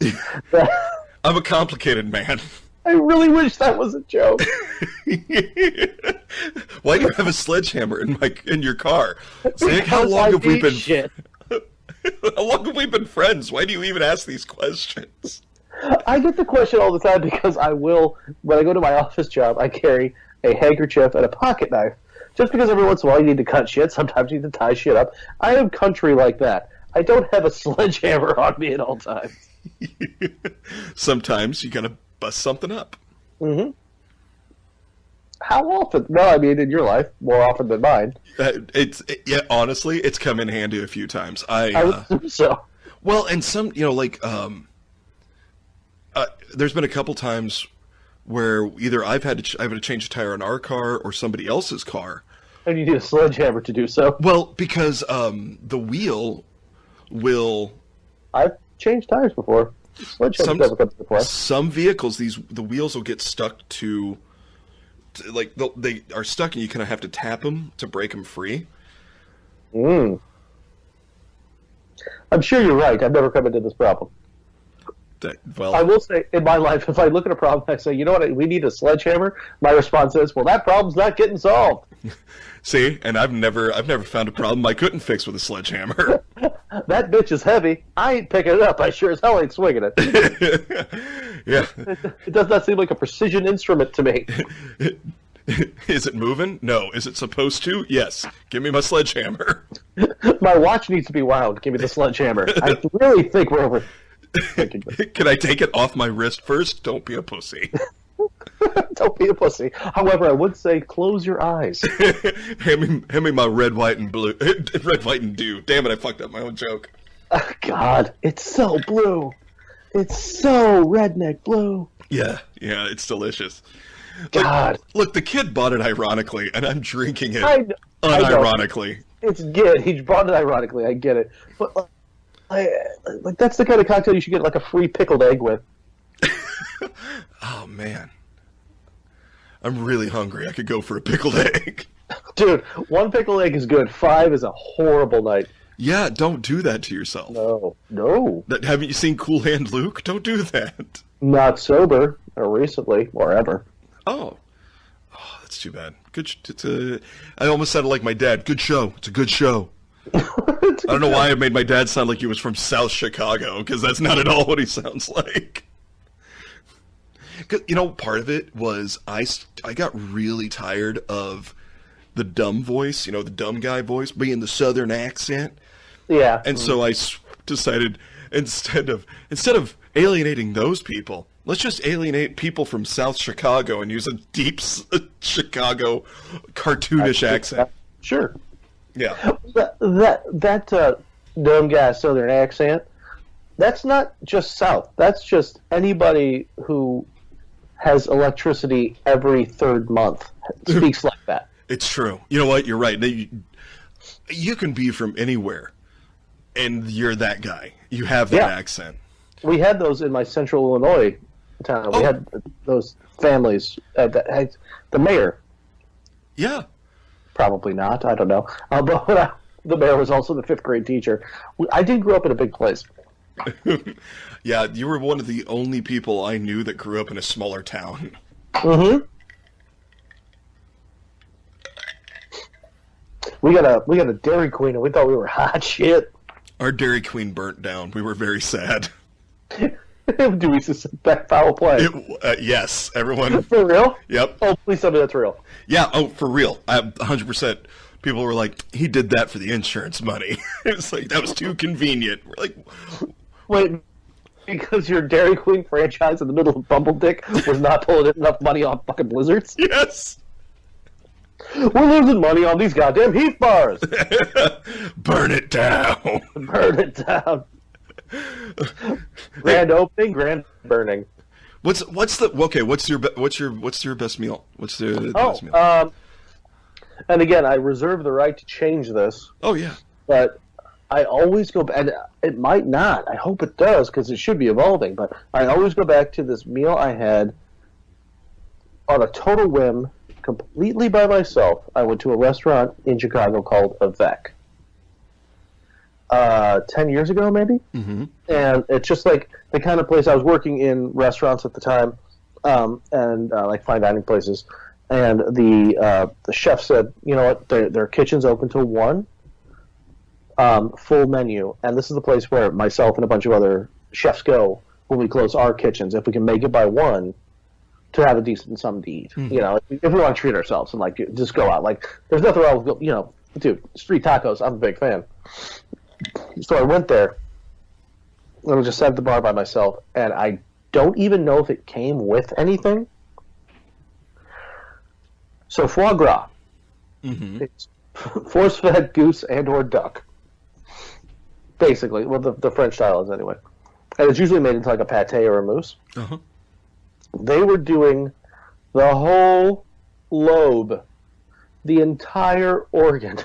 I'm a complicated man. I really wish that was a joke. Why do you have a sledgehammer in your car? Zach, how long have we been shit. How long have we been friends? Why do you even ask these questions? I get the question all the time because when I go to my office job, I carry a handkerchief and a pocket knife. Just because every once in a while you need to cut shit, sometimes you need to tie shit up. I am country like that. I don't have a sledgehammer on me at all times. Sometimes you gotta bust something up. Mm-hmm. How often? Well, I mean, in your life, more often than mine. Honestly, it's come in handy a few times. I would assume so. Well, and some, there's been a couple times where either I've had to change a tire on our car or somebody else's car. And you need a sledgehammer to do so. Well, because the wheel will... I've changed tires before. Some vehicles, the wheels will get stuck to like they are stuck, and you kind of have to tap them to break them free. I'm sure you're right. I've never come into this problem. I will say, in my life, if I look at a problem and I say, you know what, we need a sledgehammer, my response is, well, that problem's not getting solved. See, and I've never found a problem I couldn't fix with a sledgehammer. That bitch is heavy. I ain't picking it up. I sure as hell ain't swinging it. Yeah. It does not seem like a precision instrument to me. Is it moving? No. Is it supposed to? Yes. Give me my sledgehammer. My watch needs to be wound. Give me the sledgehammer. I really think we're over. Can I take it off my wrist first? Don't be a pussy. Don't be a pussy. However, I would say close your eyes. hand me my red, white, and blue. Red, white, and dew. Damn it, I fucked up my own joke. Oh, God, it's so blue. It's so redneck blue. Yeah, it's delicious. God. Look, the kid bought it ironically, and I'm drinking it unironically. It's good. He bought it ironically. I get it. But that's the kind of cocktail you should get like a free pickled egg with. Oh, man. I'm really hungry. I could go for a pickled egg. Dude, 1 pickled egg is good. 5 is a horrible night. Yeah, don't do that to yourself. No. Haven't you seen Cool Hand Luke? Don't do that. Not sober, or recently, or ever. Oh, that's too bad. I almost sounded like my dad. Good show. It's a good show. I don't know why I made my dad sound like he was from South Chicago, because that's not at all what he sounds like. Part of it was I got really tired of the dumb voice, the dumb guy voice, being the Southern accent. Yeah. And so I decided instead of alienating those people, let's just alienate people from South Chicago and use a deep Chicago cartoonish accent. Sure. Yeah. That dumb guy Southern accent, that's not just South. That's just anybody who has electricity every 3rd month speaks like that. It's true. You know what? You're right. You can be from anywhere, and you're that guy. You have that accent. We had those in my Central Illinois town. We had those families. The mayor. Yeah. Probably not. I don't know. But the mayor was also the 5th grade teacher. I did grow up in a big place. Yeah, you were one of the only people I knew that grew up in a smaller town. Mm-hmm. we got a Dairy Queen, and we thought we were hot shit. Our Dairy Queen burnt down. We were very sad. Do we suspect foul play? Yes, everyone. For real? Yep. Oh, please tell me that's real. Yeah, oh, for real. 100%. People were like, he did that for the insurance money. It's like, that was too convenient. We're like... Wait, because your Dairy Queen franchise in the middle of Bumbledick was not pulling enough money on fucking Blizzards? Yes! We're losing money on these goddamn Heath bars! Burn it down! Burn it down! Grand opening, grand burning. What's your best meal? What's the best meal? And again, I reserve the right to change this. Oh yeah. But I always go back, and it might not. I hope it does, because it should be evolving. But I always go back to this meal I had on a total whim, completely by myself. I went to a restaurant in Chicago called Avec. 10 years ago, maybe? Mm-hmm. And it's just like the kind of place I was working in restaurants at the time, and like fine dining places. And the chef said, you know what, their kitchen's open till 1, full menu. And this is the place where myself and a bunch of other chefs go when we close our kitchens, if we can make it by 1, to have a decent something to eat. Mm-hmm. You know, if we want to treat ourselves and, like, just go out. Like, there's nothing wrong with, you know, dude, street tacos, I'm a big fan. So I went there, and I just sat at the bar by myself, and I don't even know if it came with anything. So foie gras. Mm-hmm. It's force-fed goose and or duck. Basically. Well, the French style is anyway. And it's usually made into like a pate or a mousse. Uh-huh. They were doing the whole lobe, the entire organ,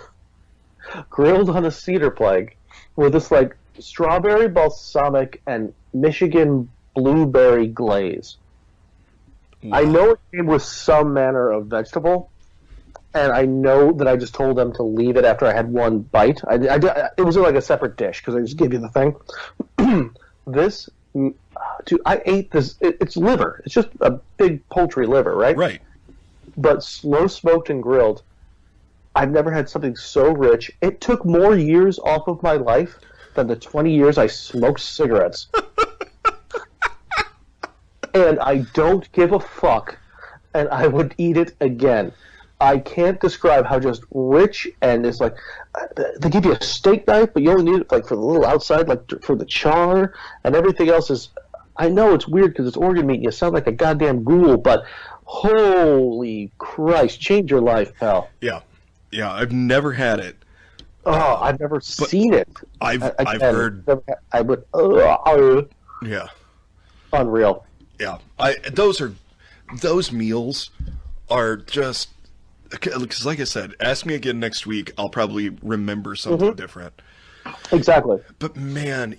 grilled on a cedar plank with this like strawberry balsamic and Michigan blueberry glaze. Wow. I know it came with some manner of vegetable, and I know that I just told them to leave it after I had one bite. It was like a separate dish because I just gave you the thing. This, dude, I ate this. It's liver. It's just a big poultry liver, right? Right. But slow smoked and grilled. I've never had something so rich. It took more years off of my life than the 20 years I smoked cigarettes. And I don't give a fuck, and I would eat it again. I can't describe how just rich, and it's like, they give you a steak knife, but you only need it like for the little outside, like for the char, and everything else is, I know it's weird because it's organ meat, and you sound like a goddamn ghoul, but holy Christ, change your life, pal. Yeah. Yeah, I've never had it. Oh, I've never seen it. I've heard. I would. Yeah. Unreal. Yeah. Those meals are just, because like I said, ask me again next week. I'll probably remember something different. Exactly. But man,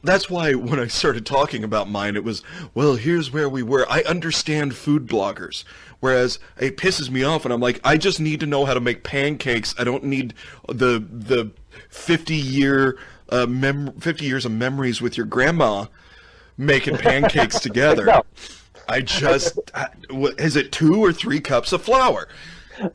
that's why when I started talking about mine, it was, well, here's where we were. I understand food bloggers, whereas it pisses me off, and I'm like, I just need to know how to make pancakes. I don't need the 50 years of memories with your grandma making pancakes together. No. Is it 2 or 3 cups of flour?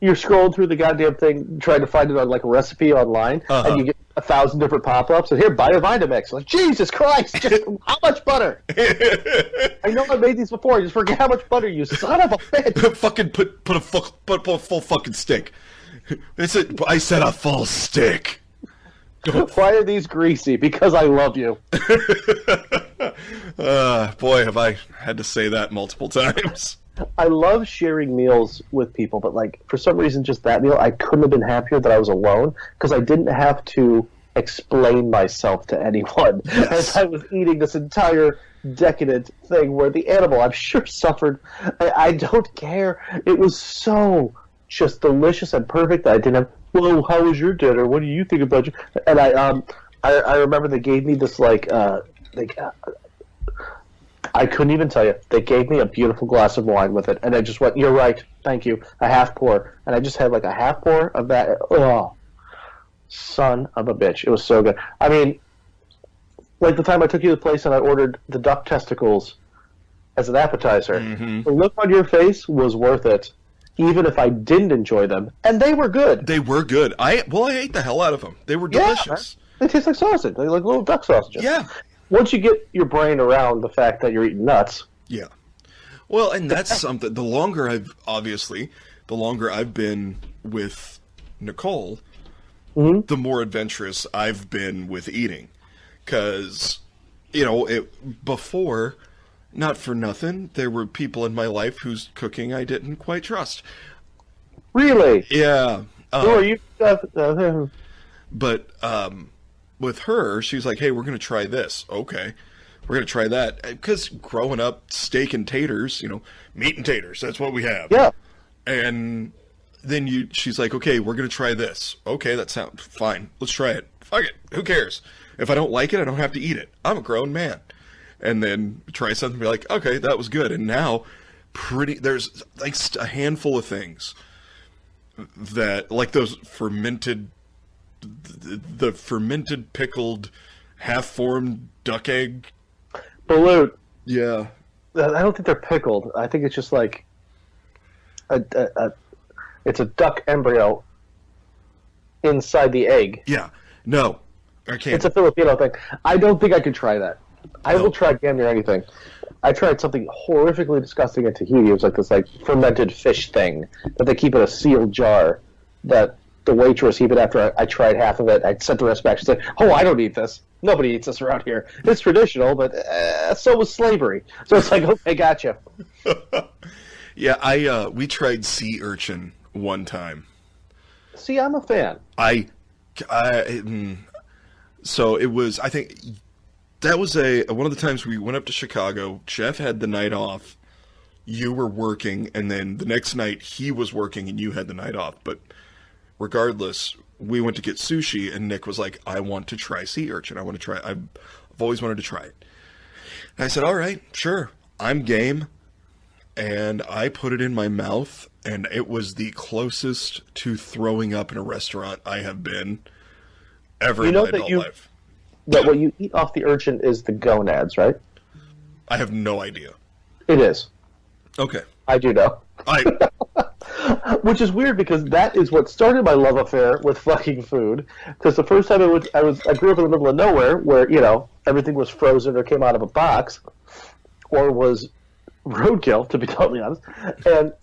You're scrolling through the goddamn thing, trying to find it on like a recipe online, and you get 1,000 different pop-ups, and here, buy a Vitamix. Like, Jesus Christ, just how much butter? I know I made these before, I just forget how much butter, you son of a bitch. Fucking put a full fucking stick. I said a full stick. Why are these greasy? Because I love you. Boy, have I had to say that multiple times. I love sharing meals with people, but like for some reason, just that meal, I couldn't have been happier that I was alone because I didn't have to explain myself to anyone as I was eating this entire decadent thing where the animal, I'm sure, suffered. I don't care. It was so just delicious and perfect that I didn't have, well, how was your dinner? What do you think about you? And I remember they gave me this I couldn't even tell you. They gave me a beautiful glass of wine with it, and I just went, you're right, thank you, a half pour. And I just had like a half pour of that. Oh, son of a bitch. It was so good. I mean, like the time I took you to the place and I ordered the duck testicles as an appetizer. The look on your face was worth it. even if I didn't enjoy them, and they were good. They were good. I ate the hell out of them. They were delicious. They taste like sausage. They're like little duck sausages. Yeah. Once you get your brain around the fact that you're eating nuts. Yeah. Well, and that's something. The longer I've been with Nicole, the more adventurous I've been with eating. Because, before, not for nothing, there were people in my life whose cooking I didn't quite trust. Really? Yeah. Who are you? But with her, she was like, hey, we're going to try this. Okay. We're going to try that. Because growing up, steak and taters, meat and taters, that's what we have. Yeah. And then she's like, okay, we're going to try this. Okay, that sounds fine. Let's try it. Fuck it. Who cares? If I don't like it, I don't have to eat it. I'm a grown man. And then try something and be like, okay, that was good. And now, there's like a handful of things that, like those fermented, the fermented pickled half-formed duck egg. Balut. Yeah. I don't think they're pickled. I think it's just like it's a duck embryo inside the egg. Yeah. No, I can't. It's a Filipino thing. I don't think I could try that. I will try damn near anything. I tried something horrifically disgusting at Tahiti. It was like this fermented fish thing that they keep in a sealed jar that the waitress, even after I tried half of it, I sent the rest back. She said, oh, I don't eat this. Nobody eats this around here. It's traditional, but so was slavery. So it's like, okay, gotcha. Yeah, we tried sea urchin one time. See, I'm a fan. So it was, I think, that was one of the times we went up to Chicago. Jeff had the night off. You were working, and then the next night he was working and you had the night off. But regardless, we went to get sushi, and Nick was like, I want to try sea urchin. I've always wanted to try it. And I said, all right, sure, I'm game. And I put it in my mouth, and it was the closest to throwing up in a restaurant I have been ever in my adult life. That what you eat off the urchin is the gonads, right? I have no idea. It is. Okay. I do know. Which is weird because that is what started my love affair with fucking food. Because the first time I grew up in the middle of nowhere where, everything was frozen or came out of a box or was roadkill, to be totally honest. And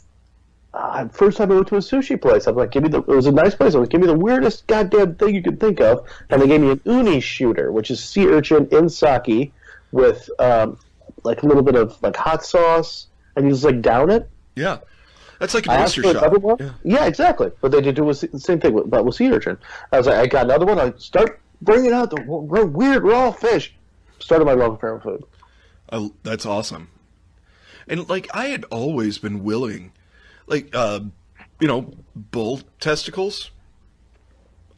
first time I went to a sushi place, I was like, it was a nice place. I was like, give me the weirdest goddamn thing you could think of. And they gave me an uni shooter, which is sea urchin in sake with a little bit of hot sauce, and you just down it. Yeah. That's like an oyster shot. Yeah, exactly. But they did do the same thing with sea urchin. I was like, I got another one. I start bringing out the weird raw fish. Started my love affair with food. That's awesome. And I had always been willing, bull testicles.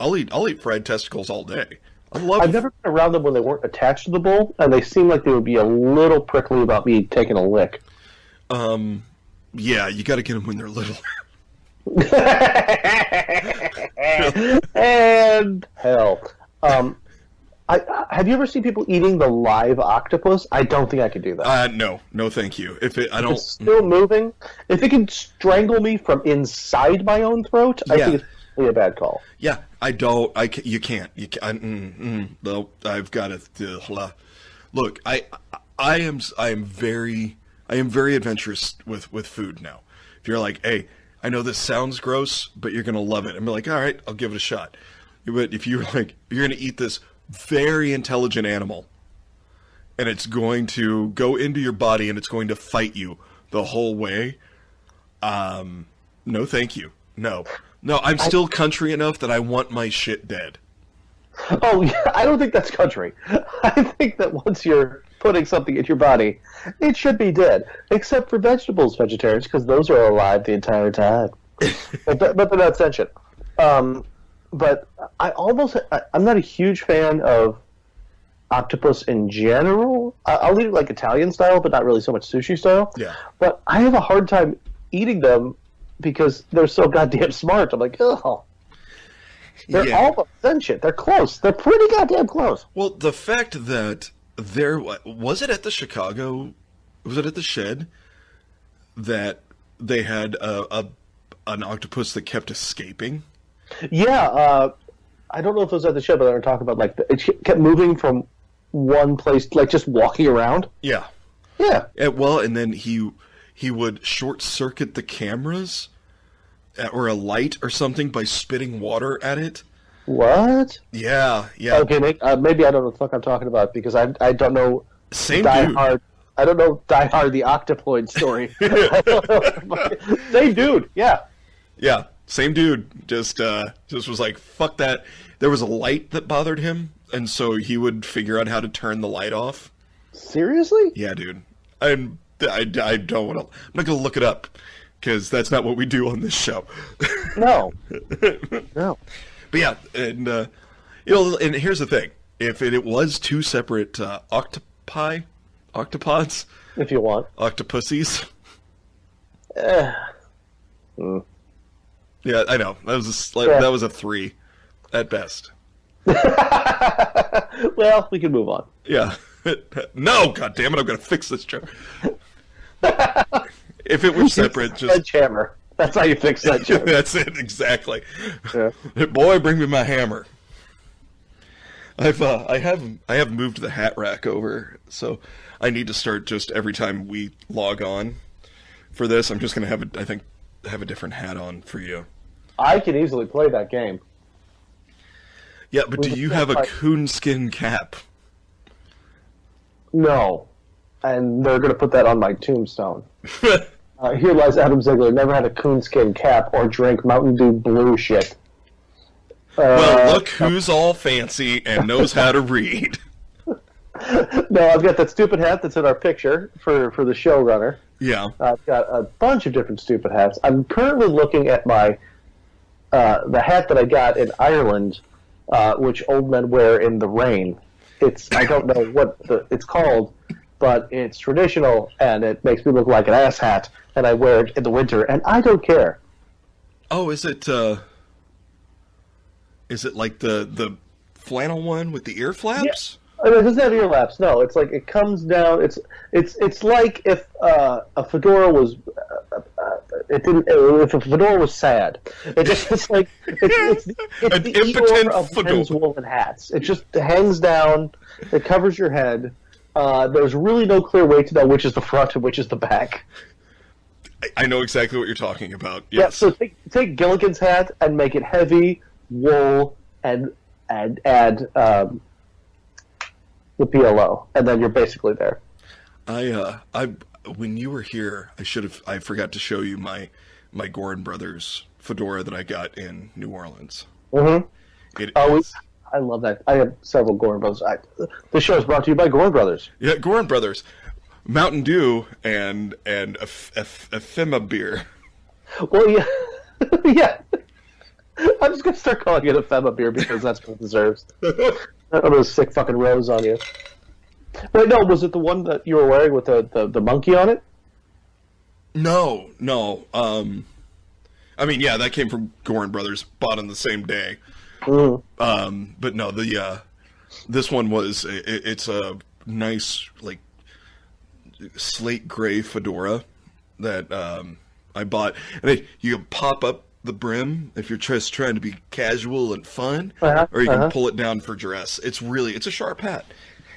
I'll eat fried testicles all day. I've never been around them when they weren't attached to the bowl, and they seem like they would be a little prickly about me taking a lick. Yeah, you got to get them when they're little. And hell, have you ever seen people eating the live octopus? I don't think I could do that. No, thank you. If it's still moving, if it can strangle me from inside my own throat, I think it's really a bad call. Yeah, you can't. No, I've got to. Look, I am very adventurous with food now. If you're like, hey, I know this sounds gross, but you're gonna love it, I'm like, all right, I'll give it a shot. But if you're like, you're gonna eat this very intelligent animal, and it's going to go into your body and it's going to fight you the whole way, no, thank you. No, I'm still country enough that I want my shit dead. Oh, yeah, I don't think that's country. I think that once you're putting something in your body, it should be dead. Except for vegetarians, because those are alive the entire time. but they're not sentient. But I'm not a huge fan of octopus in general. I'll eat it Italian style, but not really so much sushi style. Yeah. But I have a hard time eating them because they're so goddamn smart. I'm like, oh. They're almost sentient. They're close. They're pretty goddamn close. Well, the fact that was it at the Chicago? Was it at the Shed that they had a an octopus that kept escaping. Yeah, I don't know if it was at the show, but they were talking about like it kept moving from one place, like just walking around. Yeah. Yeah. Well, and then he would short circuit the cameras or a light or something by spitting water at it. What? Yeah, yeah. Okay, maybe I don't know what the fuck I'm talking about because I don't know. Same Die dude. Hard. I don't know Die Hard the Octoploid story. Same dude. Yeah. Yeah, same dude. Just was like, fuck that. There was a light that bothered him, and so he would figure out how to turn the light off. Seriously? Yeah, dude. I don't want to. I'm not gonna look it up because that's not what we do on this show. No. No. But yeah, and and here's the thing: if it was two separate octopods, If you want. octopussies. Mm. Yeah, I know that was a 3 at best. Well, we can move on. Yeah. No, God damn it! I'm gonna fix this joke. If it were separate, just Sledgehammer. That's how you fix that joke. that's it exactly. Yeah. Boy, bring me my hammer. I have moved the hat rack over, so I need to start just every time we log on for this. I'm just gonna have a different hat on for you. I can easily play that game. Yeah, but do you have a coonskin cap? No. And they're going to put that on my tombstone. Here lies Adam Ziegler, never had a coonskin cap or drank Mountain Dew blue shit. Well, look who's all fancy and knows how to read. No, I've got that stupid hat that's in our picture for the showrunner. Yeah. I've got a bunch of different stupid hats. I'm currently looking at my the hat that I got in Ireland, which old men wear in the rain. I don't know what it's called, but it's traditional, and it makes me look like an ass hat, and I wear it in the winter, and I don't care. Oh, is it like the flannel one with the ear flaps? I mean, it doesn't have ear laps. No, it's like it comes down. It's like if a fedora was if a fedora was sad. It's like it's An the impotent Eeyore of fedora. men's woolen hats. It just hangs down. It covers your head. There's really no clear way to know which is the front and which is the back. I know exactly what you're talking about. Yeah. Yes. So take Gilligan's hat and make it heavy wool and add the PLO, and then you're basically there. When you were here, I forgot to show you my Gorin Brothers fedora that I got in New Orleans. Mm-hmm. It is, I love that. I have several Gorin Brothers. This show is brought to you by Gorin Brothers. yeah, Gorin Brothers, Mountain Dew, and Ephema beer. Well, yeah, yeah. I'm just gonna start calling it a Fema beer because that's what it deserves. I'm gonna sick fucking rose on you. Wait, no, was it the one that you were wearing with the monkey on it? No. I mean, yeah, that came from Gorin Brothers, bought on the same day. Mm. But no, this one it's a nice like slate gray fedora that I bought, and you can pop up the brim if you're just trying to be casual and fun, or you can pull it down for dress. It's a sharp hat,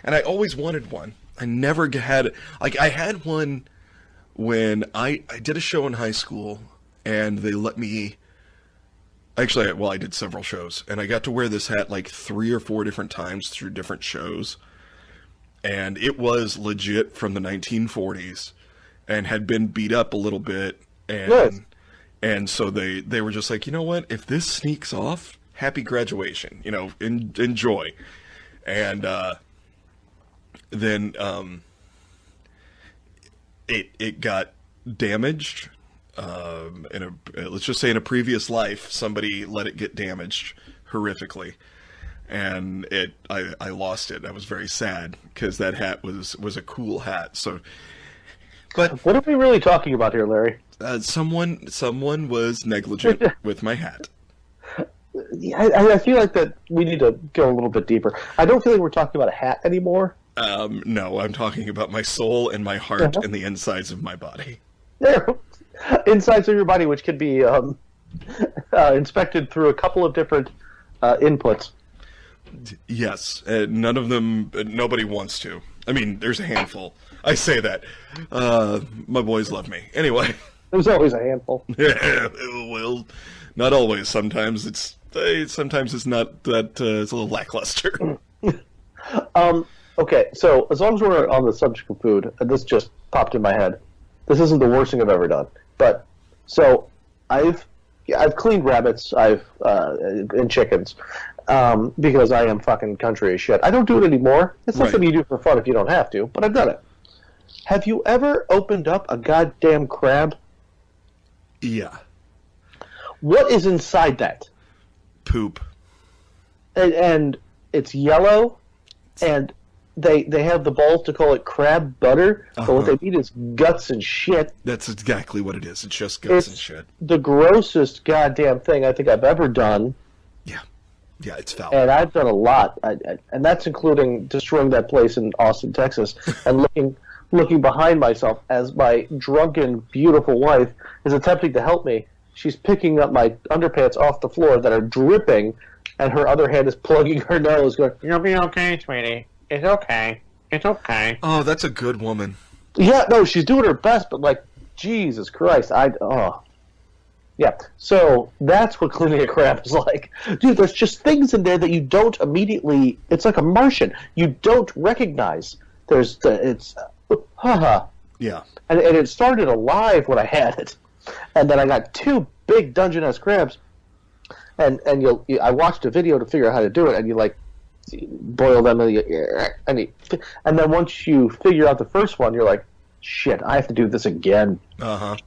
and I always wanted one. I never had it. Like I had one when I did a show in high school, and they let me. Actually, well, I did several shows, and I got to wear this hat like 3 or 4 different times through different shows, and it was legit from the 1940s, and had been beat up a little bit, and. Yes. And so they were just like, you know what? If this sneaks off, happy graduation. Enjoy. And then it got damaged. Let's just say in a previous life, somebody let it get damaged horrifically, and I lost it. I was very sad because that hat was a cool hat. So, but What are we really talking about here, Larry? someone was negligent with my hat. Yeah, I feel like that we need to go a little bit deeper. I don't feel like we're talking about a hat anymore. No, I'm talking about my soul and my heart and the insides of my body. There. insides of your body, which can be inspected through a couple of different inputs. Yes, none of them. Nobody wants to. I mean, there's a handful. I say that. My boys love me. Anyway. There's always a handful. Well, not always. Sometimes it's not that. It's a little lackluster. Okay, so as long as we're on the subject of food, and this just popped in my head. This isn't the worst thing I've ever done, but so I've cleaned rabbits, and chickens, because I am fucking country as shit. I don't do it anymore. It's not something you do for fun if you don't have to, but I've done it. Have you ever opened up a goddamn crab? Yeah. What is inside that? Poop. And it's yellow, and they have the balls to call it crab butter, but what they mean is guts and shit. That's exactly what it is. It's just guts and shit. The grossest goddamn thing I think I've ever done. Yeah. Yeah, it's foul. And I've done a lot, and that's including destroying that place in Austin, Texas, and looking behind myself as my drunken, beautiful wife is attempting to help me. She's picking up my underpants off the floor that are dripping, and her other hand is plugging her nose, going, "You'll be okay, sweetie. It's okay. It's okay." Oh, that's a good woman. Yeah, no, she's doing her best, but, like, Jesus Christ, Yeah, so that's what cleaning a crab is like. Dude, there's just things in there that you don't immediately... It's like a Martian. You don't recognize. Yeah. And it started alive when I had it. And then I got 2 big Dungeness crabs. And I watched a video to figure out how to do it, and you, like, boil them, and then once you figure out the first one, you're like, shit, I have to do this again. Uh-huh.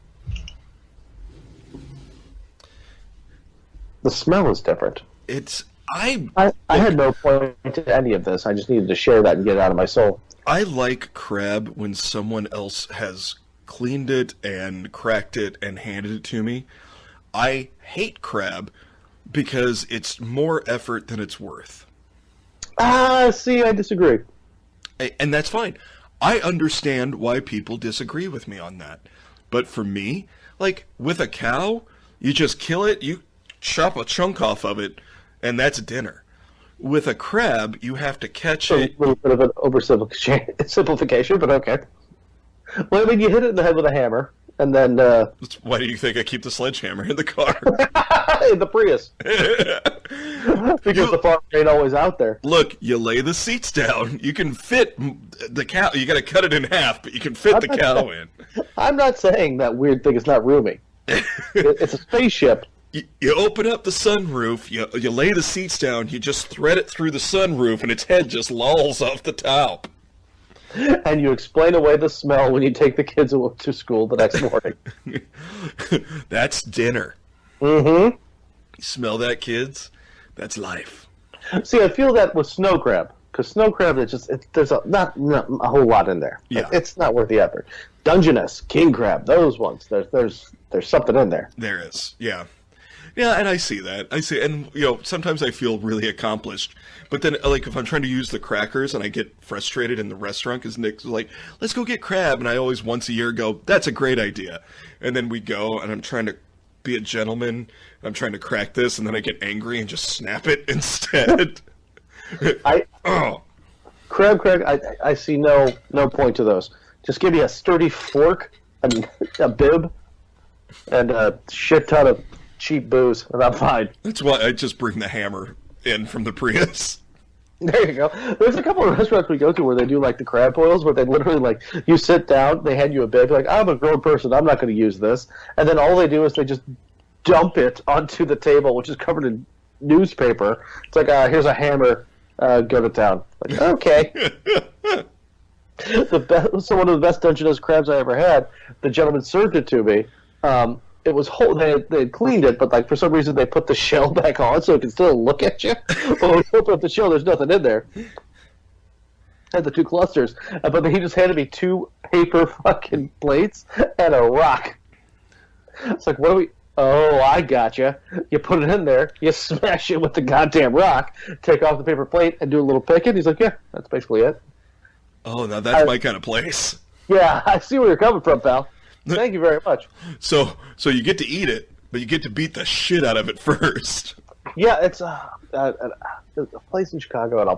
The smell is different. I had no point to any of this. I just needed to share that and get it out of my soul. I like crab when someone else has cleaned it and cracked it and handed it to me. I hate crab because it's more effort than it's worth. See, I disagree. And that's fine. I understand why people disagree with me on that. But for me, like, with a cow, you just kill it, you chop a chunk off of it, and that's dinner. With a crab, you have to catch it. A little bit of an oversimplification, but okay. Well, I mean, you hit it in the head with a hammer, and then... Why do you think I keep the sledgehammer in the car? In the Prius. Because the farm ain't always out there. Look, you lay the seats down. You can fit the cow. You got to cut it in half, but you can fit the cow in. I'm not saying that weird thing is not roomy. It's a spaceship. You open up the sunroof, you lay the seats down, you just thread it through the sunroof, and its head just lolls off the top. And you explain away the smell when you take the kids to school the next morning. That's dinner. Mm-hmm. You smell that, kids? That's life. See, I feel that with snow crab, because snow crab, there's not a whole lot in there. Yeah. It's not worth the effort. Dungeness, king crab, those ones, there's something in there. There is, yeah. Yeah, and I see that. And, sometimes I feel really accomplished. But then, like, if I'm trying to use the crackers and I get frustrated in the restaurant because Nick's like, let's go get crab. And I always once a year go, that's a great idea. And then we go, and I'm trying to be a gentleman. And I'm trying to crack this, and then I get angry and just snap it instead. Crab crack, I see no point to those. Just give me a sturdy fork, a bib, and a shit ton of cheap booze, and I'm fine. That's why I just bring the hammer in from the Prius. There you go. There's a couple of restaurants we go to where they do, like, the crab boils, where they literally, like, you sit down, they hand you a bib, you're like, I'm a grown person, I'm not going to use this. And then all they do is they just dump it onto the table, which is covered in newspaper. It's like, here's a hammer, go to town. Like, okay. So one of the best Dungeness crabs I ever had, the gentleman served it to me. It was whole. They had cleaned it, but, like, for some reason they put the shell back on so it can still look at you. But when you open up the shell, there's nothing in there. Had the 2 clusters, but then he just handed me 2 paper fucking plates and a rock. It's like, what do we? Oh, I gotcha. You put it in there, you smash it with the goddamn rock, take off the paper plate, and do a little picking. He's like, yeah, that's basically it. Oh, now that's my kind of place. Yeah, I see where you're coming from, pal. Thank you very much. So you get to eat it, but you get to beat the shit out of it first. Yeah, it's a place in Chicago, and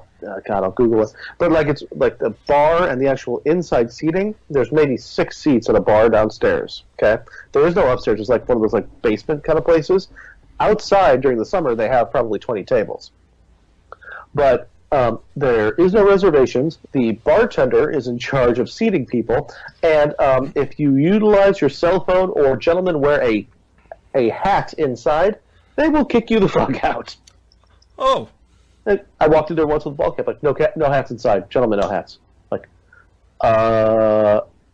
I'll Google it. But like it's like the bar and the actual inside seating. There's maybe 6 seats at a bar downstairs. Okay, there is no upstairs. It's like one of those like basement kind of places. Outside during the summer, they have probably 20 tables. But there is no reservations. The bartender is in charge of seating people, and if you utilize your cell phone or gentlemen wear a hat inside, they will kick you the fuck out. Oh. And I walked in there once with a ball cap, like, no hats inside. Gentlemen, no hats. Like,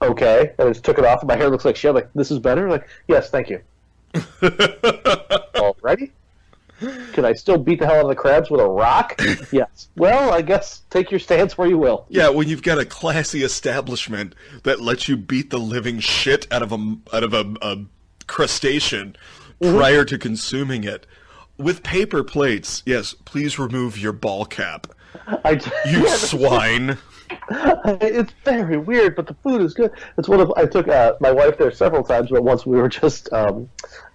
okay. And I just took it off, and my hair looks like shit. Like, this is better? Like, yes, thank you. Alrighty. Can I still beat the hell out of the crabs with a rock? Yes. Well, I guess take your stance where you will. Yeah, when you've got a classy establishment that lets you beat the living shit out of a crustacean prior to consuming it. With paper plates, yes, please remove your ball cap. You swine. It's very weird, but the food is good. It's I took my wife there several times, but once we were just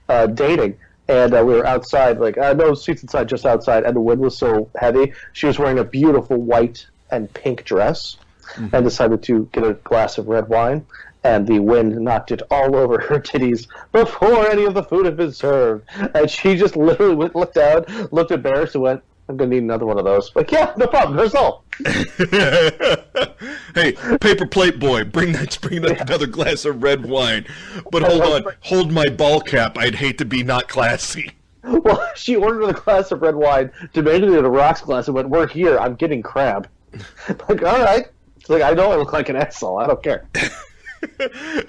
dating, and we were outside, like, no seats inside, just outside, and the wind was so heavy. She was wearing a beautiful white and pink dress, and decided to get a glass of red wine. And the wind knocked it all over her titties before any of the food had been served. And she just literally looked down, looked embarrassed, and went, I'm going to need another one of those. Like, yeah, no problem. There's all. Hey, paper plate boy, bring that another glass of red wine. But hold my ball cap. I'd hate to be not classy. Well, she ordered a glass of red wine, demanded it a rocks glass, and went, we're here. I'm getting crab. Like, all right. It's like, I know I look like an asshole. I don't care.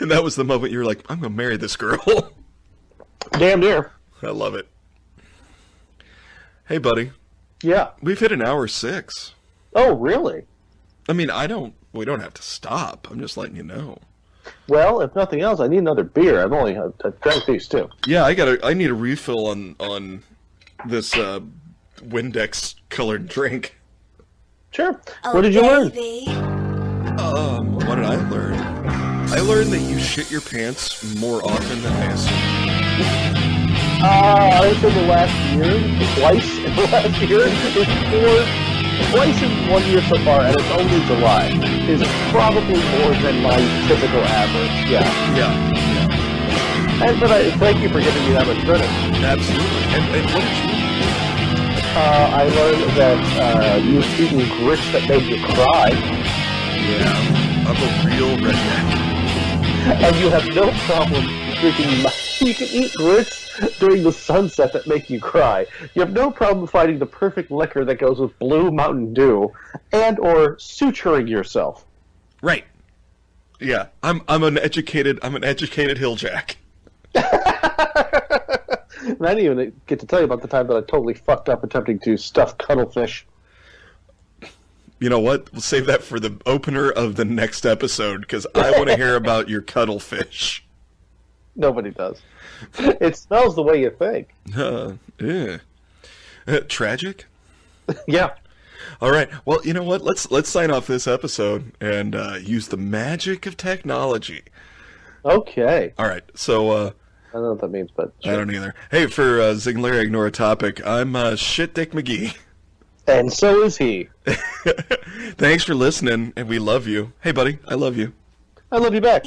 And that was the moment you were like, I'm going to marry this girl. Damn near. I love it. Hey, buddy. Yeah. We've hit an hour 6. Oh, really? I mean, we don't have to stop. I'm just letting you know. Well, if nothing else, I need another beer. I've drank these too. Yeah, I need a refill on this Windex colored drink. Sure. What did you learn? What did I learn? I learned that you shit your pants more often than I assumed. I think the last year, twice in the last year, twice in 1 year so far, and it's only July, is probably more than my typical average. Yeah. But thank you for giving me that much credit. Absolutely. And what did you learn? I learned that you was eating grits that made you cry. Yeah, I'm a real redneck. And you have no problem drinking. You can eat grits during the sunset that make you cry. You have no problem finding the perfect liquor that goes with blue Mountain Dew, and/or suturing yourself. Right. Yeah, I'm an educated hilljack. And I didn't even get to tell you about the time that I totally fucked up attempting to stuff cuttlefish. You know what? We'll save that for the opener of the next episode, because I want to hear about your cuttlefish. Nobody does. It smells the way you think. Yeah. Tragic? Yeah. All right. Well, you know what? Let's sign off this episode and use the magic of technology. Okay. All right. So, I don't know what that means, but sure. I don't either. Hey, for Zingler Ignore a Topic, I'm Shit Dick McGee. And so is he. Thanks for listening, and we love you. Hey, buddy, I love you. I love you back.